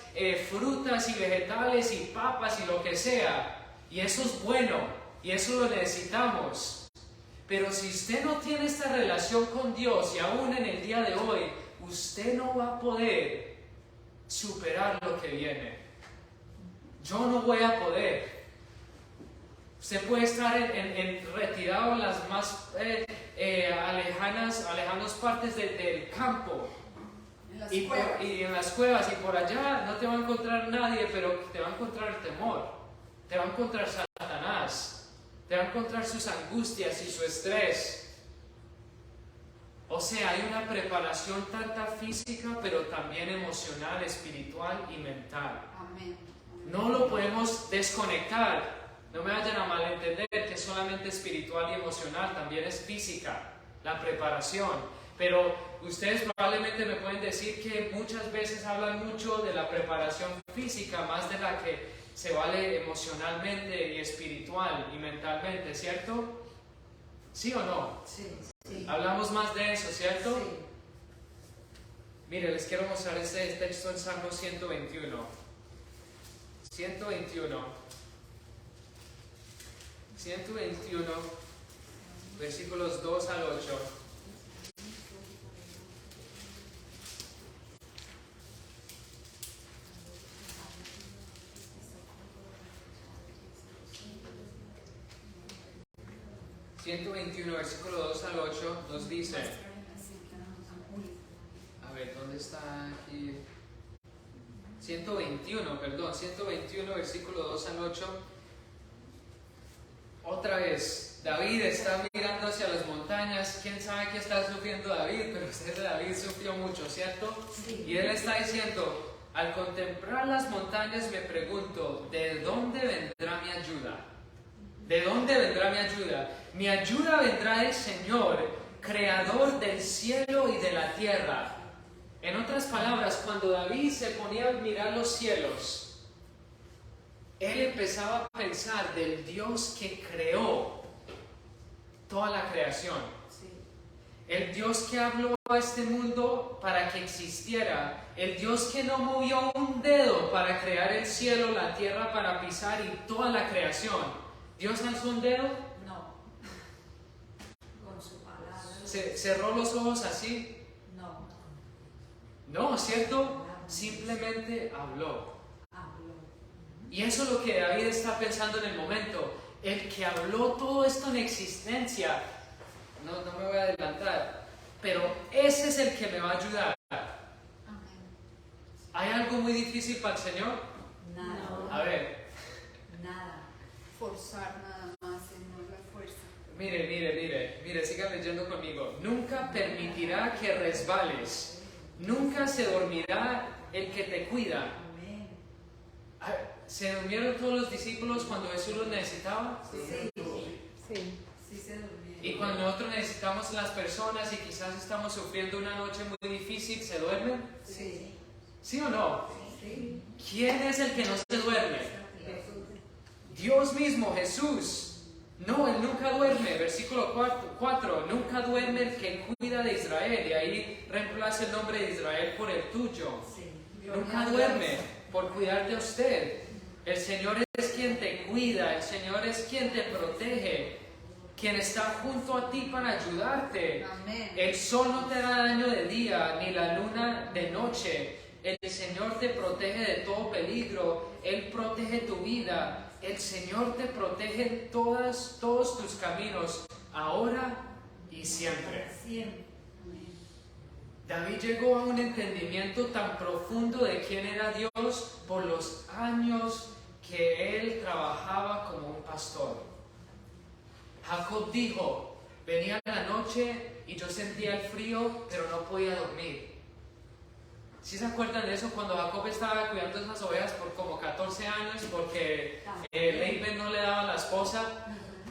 frutas y vegetales y papas y lo que sea, y eso es bueno, y eso lo necesitamos. Pero si usted no tiene esta relación con Dios, y aún en el día de hoy, usted no va a poder superar lo que viene. Yo no voy a poder. Usted puede estar retirado en las más lejanas partes del campo y en las cuevas, y por allá no te va a encontrar nadie, pero te va a encontrar el temor, te va a encontrar Satanás, te va a encontrar sus angustias y su estrés. O sea, hay una preparación tanta física, pero también emocional, espiritual y mental. Amén. No lo podemos desconectar. No me vayan a malentender que es solamente espiritual y emocional, también es física, la preparación. Pero ustedes probablemente me pueden decir que muchas veces hablan mucho de la preparación física, más de la que se vale emocionalmente y espiritual y mentalmente, ¿cierto? ¿Sí o no? Sí, sí. Hablamos más de eso, ¿cierto? Sí. Mire, les quiero mostrar este texto en Salmo 121. 121, versículos 2 al 8. Versículo 2 al 8 nos dice, a ver, ¿dónde está aquí? 121, versículo 2 al 8. Otra vez, David está mirando hacia las montañas. ¿Quién sabe qué está sufriendo David? Pero David sufrió mucho, ¿cierto? Sí. Y él está diciendo, al contemplar las montañas me pregunto, ¿de dónde vendrá mi ayuda? ¿De dónde vendrá mi ayuda? Mi ayuda vendrá del Señor, creador del cielo y de la tierra. En otras palabras, cuando David se ponía a mirar los cielos, él empezaba a pensar del Dios que creó toda la creación. Sí. El Dios que habló a este mundo para que existiera. El Dios que no movió un dedo para crear el cielo, la tierra para pisar y toda la creación. ¿Dios alzó un dedo? No. Con su palabra. ¿Cerró los ojos así? No. No, ¿cierto? Simplemente habló. Habló. Y eso es lo que David está pensando en el momento. El que habló todo esto en existencia. No me voy a adelantar. Pero ese es el que me va a ayudar. Amén. ¿Hay algo muy difícil para el Señor? Nada. A ver, Nada. Forzar nada más, no la fuerza. mire, sigan leyendo conmigo. Nunca permitirá que resbales. Nunca se dormirá el que te cuida. Amén. ¿Se durmieron todos los discípulos cuando Jesús los necesitaba? Sí. Sí. Sí se durmieron. Y cuando nosotros necesitamos las personas y quizás estamos sufriendo una noche muy difícil, ¿se duermen? Sí. ¿Sí o no? Sí. ¿Quién es el que no se duerme? Dios mismo, Jesús. No, Él nunca duerme. Versículo 4. Nunca duerme el que cuida de Israel. Y ahí reemplaza el nombre de Israel por el tuyo. Nunca duerme por cuidarte a usted. El Señor es quien te cuida. El Señor es quien te protege. Quien está junto a ti para ayudarte. Amén. El sol no te da daño de día, ni la luna de noche. El Señor te protege de todo peligro. Él protege tu vida. El Señor te protege en todos tus caminos, ahora y siempre. Siempre. David llegó a un entendimiento tan profundo de quién era Dios por los años que él trabajaba como un pastor. Jacob dijo, venía la noche y yo sentía el frío, pero no podía dormir. ¿Sí se acuerdan de eso cuando Jacob estaba cuidando esas ovejas por como 14 años porque Laban no le daba la esposa?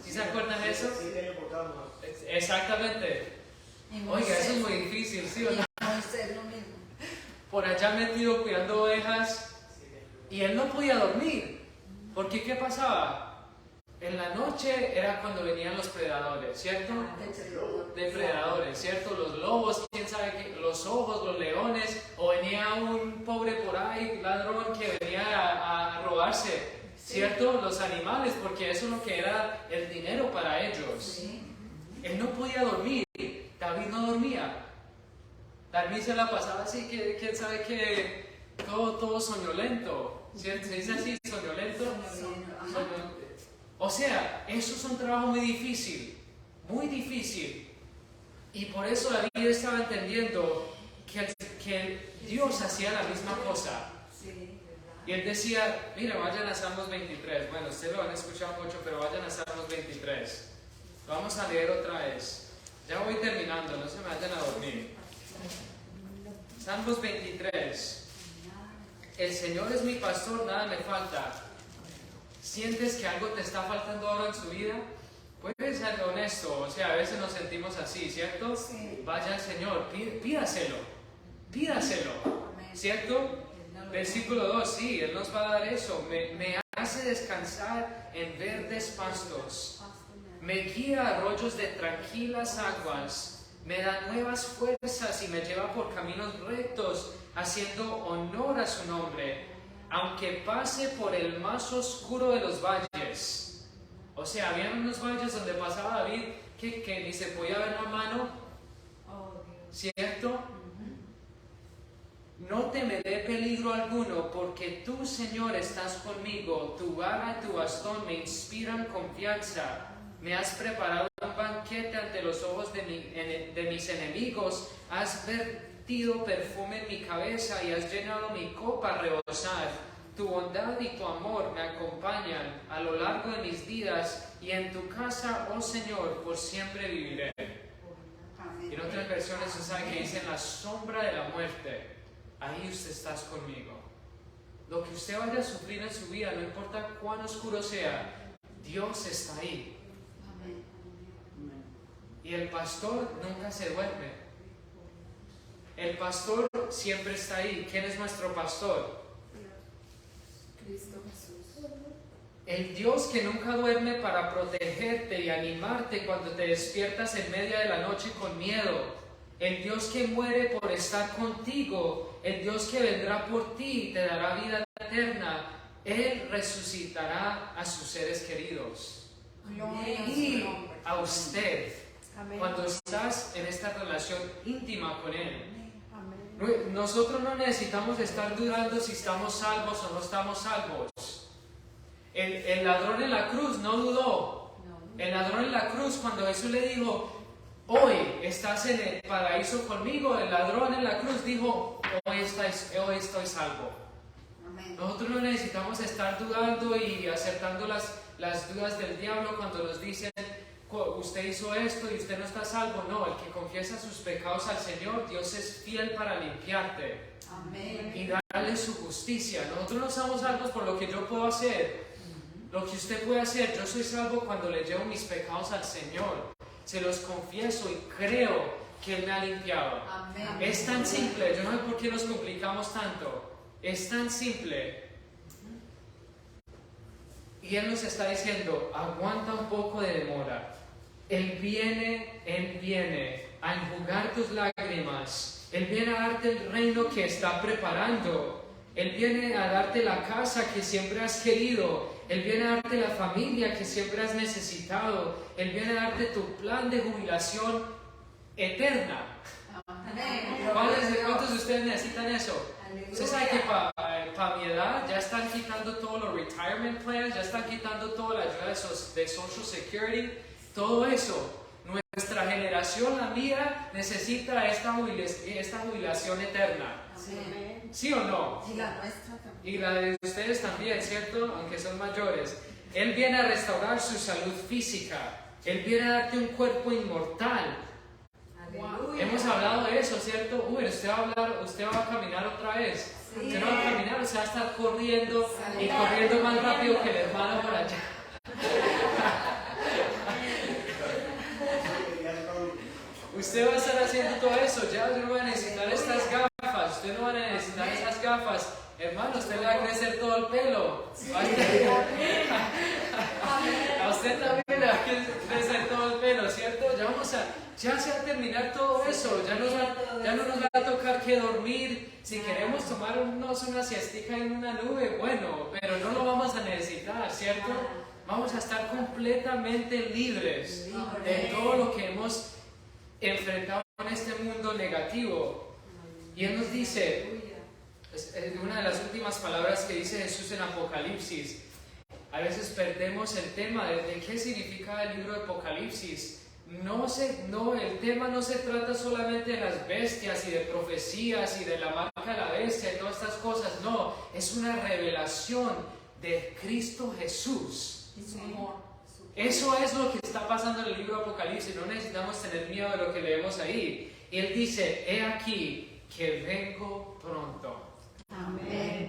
¿Sí se acuerdan de eso? Sí, tiene por cada mujer. Exactamente. Oiga, eso es muy difícil, ¿sí o no? Moisés lo mismo. Por allá metido cuidando ovejas y él no podía dormir. Porque ¿qué pasaba? En la noche era cuando venían los predadores, ¿cierto? Depredadores, ¿cierto? Los lobos, quién sabe qué, los ojos, los leones, o venía un pobre por ahí, ladrón que venía a robarse, ¿cierto? Los animales, porque eso es lo que era el dinero para ellos. Él no podía dormir, David no dormía. David se la pasaba así, que quién sabe qué, todo soñolento, ¿cierto? ¿Se dice así, soñolento? Soñolento. O sea, eso es un trabajo muy difícil, muy difícil. Y por eso David estaba entendiendo que Dios hacía la misma cosa. Y él decía, mira, vayan a Salmos 23. Bueno, ustedes lo han escuchado mucho, pero vayan a Salmos 23. Lo vamos a leer otra vez. Ya voy terminando, no se me vayan a dormir. Salmos 23. El Señor es mi pastor, nada me falta. ¿Sientes que algo te está faltando ahora en su vida? Puedes ser honesto, o sea, a veces nos sentimos así, ¿cierto? Sí. Vaya al Señor, pídaselo, ¿cierto? Versículo 2, sí, Él nos va a dar eso. Me hace descansar en verdes pastos, me guía a arroyos de tranquilas aguas, me da nuevas fuerzas y me lleva por caminos rectos, haciendo honor a su nombre. Aunque pase por el más oscuro de los valles. O sea, había unos valles donde pasaba David que ni se podía ver la mano. ¿Cierto? No temeré peligro alguno, porque tú, Señor, estás conmigo. Tu vara y tu bastón me inspiran confianza. Me has preparado un banquete ante los ojos de mis enemigos. Has vertido perfume en mi cabeza y has llenado mi copa a rebosar. Tu bondad y tu amor me acompañan a lo largo de mis días, y en tu casa, oh Señor, por siempre viviré. Y en otras versiones se sabe que dice, en la sombra de la muerte, ahí usted estás conmigo. Lo que usted vaya a sufrir en su vida, no importa cuán oscuro sea, Dios está ahí. Y el pastor nunca se duerme. El pastor siempre está ahí. ¿Quién es nuestro pastor? Cristo Jesús. El Dios que nunca duerme para protegerte y animarte cuando te despiertas en media de la noche con miedo. El Dios que muere por estar contigo. El Dios que vendrá por ti y te dará vida eterna. Él resucitará a sus seres queridos. Y a usted. Cuando estás en esta relación íntima con Él. Nosotros no necesitamos estar dudando si estamos salvos o no estamos salvos. El ladrón en la cruz no dudó. El ladrón en la cruz, cuando Jesús le dijo, hoy estás en el paraíso conmigo, el ladrón en la cruz dijo, hoy estoy salvo. Nosotros no necesitamos estar dudando y aceptando las dudas del diablo cuando nos dicen, usted hizo esto y usted no está salvo. No, el que confiesa sus pecados al Señor, Dios es fiel para limpiarte. Amén. Y darle su justicia. Nosotros no somos salvos por lo que yo puedo hacer. Lo que usted puede hacer, yo soy salvo cuando le llevo mis pecados al Señor. Se los confieso y creo que Él me ha limpiado. Amén. Es tan simple, yo no sé por qué nos complicamos tanto. Es tan simple. Y Él nos está diciendo, aguanta un poco de demora. Él viene a enjugar tus lágrimas. Él viene a darte el reino que está preparando. Él viene a darte la casa que siempre has querido. Él viene a darte la familia que siempre has necesitado. Él viene a darte tu plan de jubilación eterna. Amén. ¿Cuántos de ustedes necesitan eso? Usted sabe que para mi edad ya están quitando todos los retirement plans, ya están quitando toda la ayuda de Social Security, todo eso. Nuestra generación, la mía, necesita esta jubilación eterna. Amén. ¿Sí o no? Y la nuestra también. Y la de ustedes también, ¿cierto? Aunque son mayores. Él viene a restaurar su salud física. Él viene a darte un cuerpo inmortal. Aleluya. Hemos hablado de eso, ¿cierto? Usted va a caminar otra vez. Sí. Usted no va a caminar, usted va a estar corriendo y Saliendo. corriendo más rápido que el hermano por allá. Usted va a estar haciendo todo eso, ya no va a necesitar estas gafas, usted no va a necesitar esas gafas. Hermano, usted le va a crecer todo el pelo. A usted también le va a crecer todo el pelo, ¿cierto? Ya se va a terminar todo eso, ya no nos va a tocar que dormir. Si queremos tomarnos una siestica en una nube, bueno, pero no lo vamos a necesitar, ¿cierto? Vamos a estar completamente libres de todo lo que hemos enfrentado en este mundo negativo. Y Él nos dice, es una de las últimas palabras que dice Jesús en Apocalipsis. A veces perdemos el tema de qué significa el libro de Apocalipsis. El tema no se trata solamente de las bestias y de profecías y de la marca de la bestia y todas estas cosas. No, es una revelación de Cristo Jesús. Y su amor. Eso es lo que está pasando en el libro de Apocalipsis. No necesitamos tener miedo de lo que leemos ahí. Y Él dice, he aquí que vengo pronto. Amén.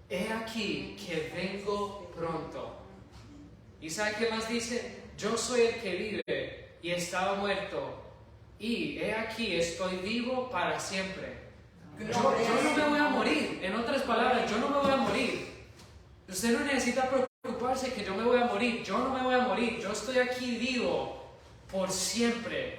He aquí que vengo pronto. ¿Y sabe qué más dice? Yo soy el que vive y estaba muerto. Y he aquí estoy vivo para siempre. Yo no me voy a morir. En otras palabras, yo no me voy a morir. Usted no necesita preocuparse que yo me voy a morir. Yo no me voy a morir. Yo estoy aquí vivo por siempre.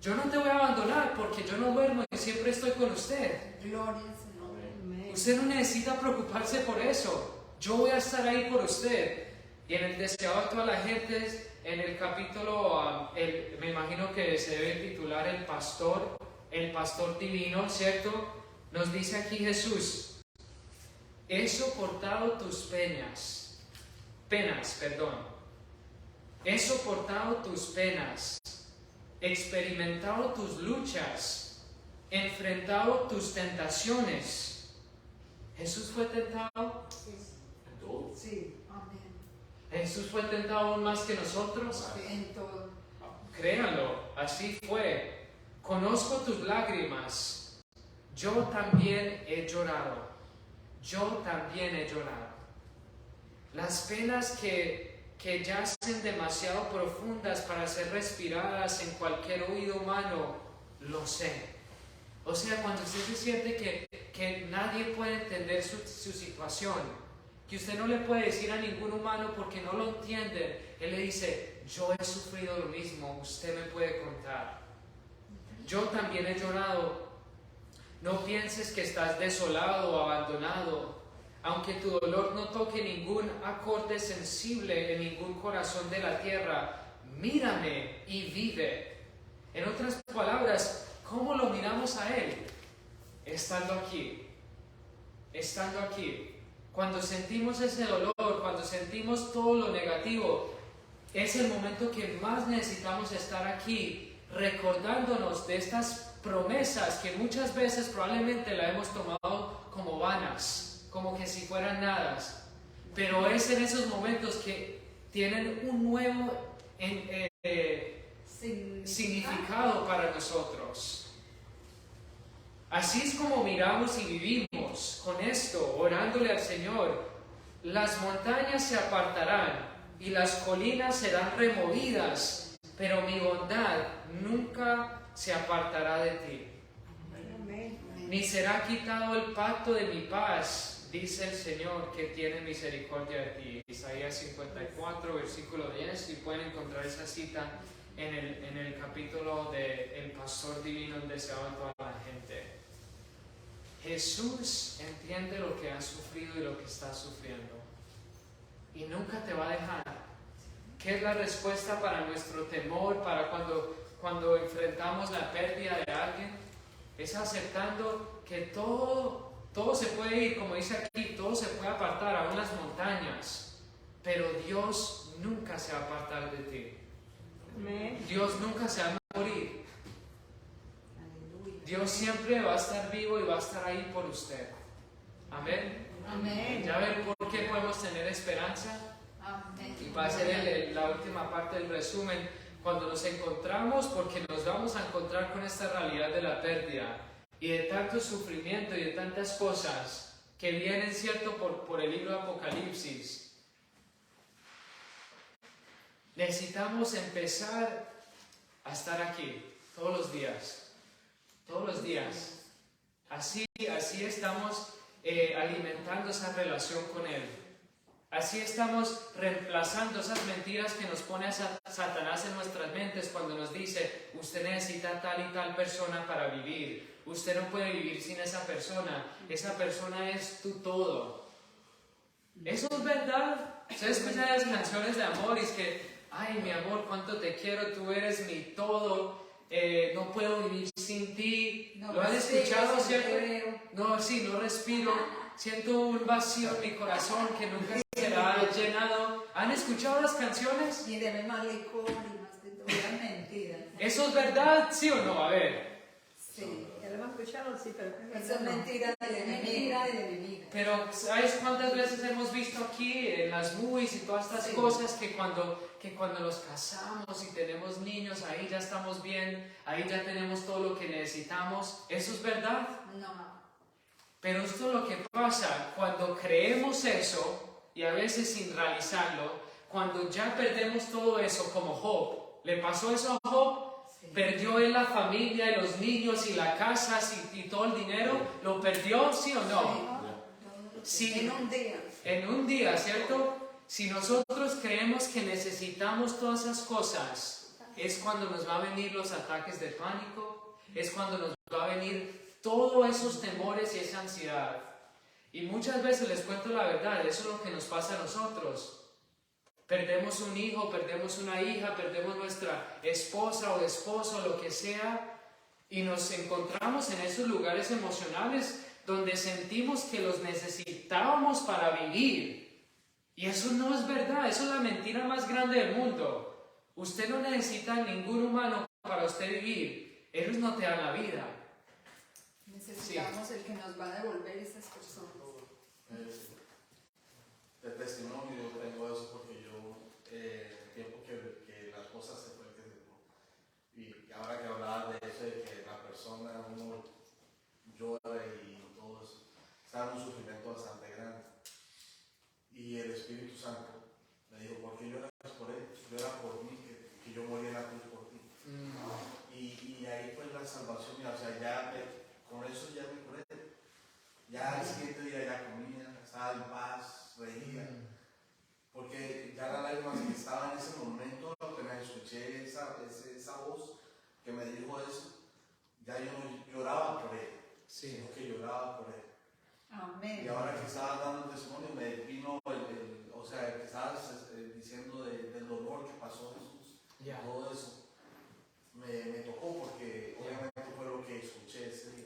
Yo no te voy a abandonar porque yo no duermo y siempre estoy con usted. Gloria al Señor. Usted no necesita preocuparse por eso. Yo voy a estar ahí por usted. Y en el deseado de toda la gente, en el capítulo, me imagino que se debe titular el pastor divino, ¿cierto? Nos dice aquí Jesús, he soportado tus penas, he soportado tus penas, experimentado tus luchas, enfrentado tus tentaciones. ¿Jesús fue tentado? Sí. Amén. ¿Jesús fue tentado aún más que nosotros? En todo. Créanlo, así fue. Conozco tus lágrimas. Yo también he llorado. Yo también he llorado. Las penas que yacen demasiado profundas para ser respiradas en cualquier oído humano, lo sé. O sea, cuando usted se siente que nadie puede entender su situación, que usted no le puede decir a ningún humano porque no lo entienden, Él le dice, yo he sufrido lo mismo, usted me puede contar. Yo también he llorado. No pienses que estás desolado o abandonado, aunque tu dolor no toque ningún acorde sensible en ningún corazón de la tierra. Mírame y vive. En otras palabras, ¿cómo lo miramos a Él? Estando aquí. Estando aquí. Cuando sentimos ese dolor, cuando sentimos todo lo negativo, es el momento que más necesitamos estar aquí, recordándonos de estas promesas que muchas veces probablemente la hemos tomado como vanas, como que si fueran nada. Pero es en esos momentos que tienen un nuevo significado para nosotros. Así es como miramos y vivimos con esto, orándole al Señor. Las montañas se apartarán y las colinas serán removidas, pero mi bondad nunca se apartará de ti. Ni será quitado el pacto de mi paz, dice el Señor, que tiene misericordia de ti. Isaías 54, versículo 10, y pueden encontrar esa cita en el capítulo de El Pastor Divino, el deseado de toda la gente. Jesús entiende lo que has sufrido y lo que estás sufriendo, y nunca te va a dejar. ¿Qué es la respuesta para nuestro temor, para cuando enfrentamos la pérdida de alguien? Es aceptando que todo se puede ir, como dice aquí, todo se puede apartar, aún las montañas, pero Dios nunca se va a apartar de ti. Amén. Dios nunca se va a morir. Dios siempre va a estar vivo y va a estar ahí por usted. Amén. Amén. ¿Ya ven por qué podemos tener esperanza? Amén. Y para hacer la última parte del resumen, cuando nos encontramos, porque nos vamos a encontrar con esta realidad de la pérdida y de tanto sufrimiento y de tantas cosas que vienen, ¿cierto?, por el libro de Apocalipsis. Necesitamos empezar a estar aquí todos los días. Todos los días. Así estamos alimentando esa relación con Él. Así estamos reemplazando esas mentiras que nos pone a Satanás en nuestras mentes cuando nos dice: usted necesita tal y tal persona para vivir. Usted no puede vivir sin esa persona. Esa persona es tu todo. Eso es verdad. Ustedes escuchan las canciones de amor y es que: ay, mi amor, cuánto te quiero, tú eres mi todo. No puedo vivir sin ti. No ¿Lo han respiro, escuchado, sí, cierto? creo. No, sí, no respiro. Siento un vacío en mi corazón que nunca será llenado. ¿Han escuchado las canciones? Y debe más licor y más de todo. Es mentira. ¿Eso es verdad? ¿Sí o no? A ver. Sí. Ya lo hemos escuchado, sí, pero Eso es mentira del enemigo. Pero ¿sabes cuántas veces hemos visto aquí en las movies y todas estas cosas que cuando nos casamos y tenemos niños, ahí ya estamos bien, ahí ya tenemos todo lo que necesitamos? ¿Eso es verdad? No. Pero esto es lo que pasa cuando creemos eso, y a veces sin realizarlo, cuando ya perdemos todo eso, como Job. ¿Le pasó eso a Job? Sí. ¿Perdió él la familia y los niños y la casa y todo el dinero? ¿Lo perdió, sí o no? Sí. En un día. En un día, ¿cierto? Si nosotros creemos que necesitamos todas esas cosas, es cuando nos va a venir los ataques de pánico, es cuando nos va a venir todos esos temores y esa ansiedad. Y muchas veces, les cuento la verdad, eso es lo que nos pasa a nosotros. Perdemos un hijo, perdemos una hija, perdemos nuestra esposa o esposo, lo que sea, y nos encontramos en esos lugares emocionales donde sentimos que los necesitábamos para vivir. Y eso no es verdad, eso es la mentira más grande del mundo. Usted no necesita ningún humano para usted vivir, ellos no te dan la vida. Necesitamos el que nos va a devolver esas personas. De testimonio yo tengo eso porque yo, el tiempo que las cosas se fue, y ahora que hablaba de eso, de que la persona, uno llora y todo eso, está en un sufrimiento bastante grande. Y el Espíritu Santo me dijo: ¿por qué lloras por él? Llora por mí, que yo morí en la cruz por ti. Y ahí fue la salvación mía, o sea, con eso ya me curé. Ya al siguiente día ya comía, estaba en paz, reía. Porque ya las lágrimas que estaba en ese momento, lo que me escuché, esa voz que me dijo eso, ya yo no lloraba por él, sino que lloraba por él. Amén. Y ahora que estabas dando testimonio, me vino o sea, que estabas diciendo del dolor que pasó Jesús, todo eso, me tocó porque obviamente fue lo que escuché ese día.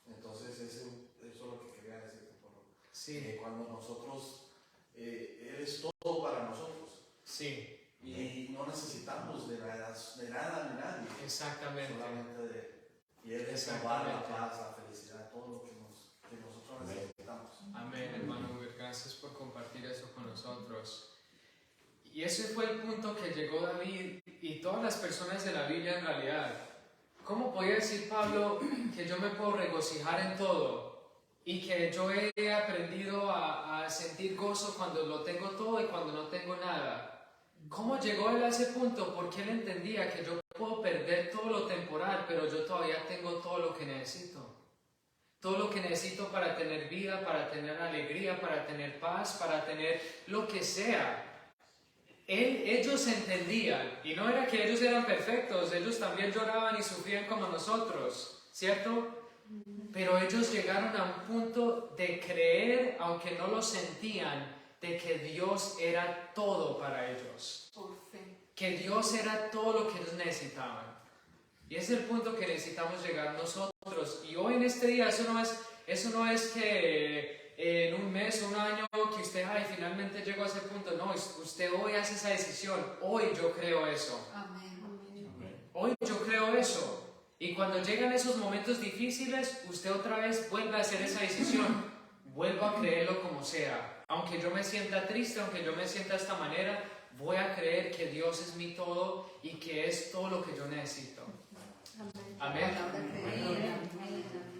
Entonces eso es lo que quería decirte. Cuando nosotros, Él es todo para nosotros. Sí. Y no necesitamos de nada ni nadie. Exactamente. Solamente de Él. Y Él es la paz, la felicidad, todo lo que nosotros necesitamos. Amén, hermano. Gracias por compartir eso con nosotros. Y ese fue el punto que llegó David y todas las personas de la Biblia en realidad. ¿Cómo podía decir Pablo que yo me puedo regocijar en todo y que yo he aprendido a sentir gozo cuando lo tengo todo y cuando no tengo nada? ¿Cómo llegó él a ese punto? Porque él entendía que yo puedo perder todo lo temporal, pero yo todavía tengo todo lo que necesito. Todo lo que necesito para tener vida, para tener alegría, para tener paz, para tener lo que sea. Ellos entendían, y no era que ellos eran perfectos, ellos también lloraban y sufrían como nosotros, ¿cierto? Pero ellos llegaron a un punto de creer, aunque no lo sentían, de que Dios era todo para ellos. Por fe. Que Dios era todo lo que ellos necesitaban. Y ese es el punto que necesitamos llegar nosotros. Y hoy en este día, eso no es que en un mes o un año que usted finalmente llegó a ese punto. No, usted hoy hace esa decisión. Hoy yo creo eso. Amén. Hoy yo creo eso. Y cuando llegan esos momentos difíciles, usted otra vez vuelve a hacer esa decisión. Vuelvo a creerlo como sea. Aunque yo me sienta triste, aunque yo me sienta de esta manera, voy a creer que Dios es mi todo y que es todo lo que yo necesito. Amén. Palabra creída. Amén.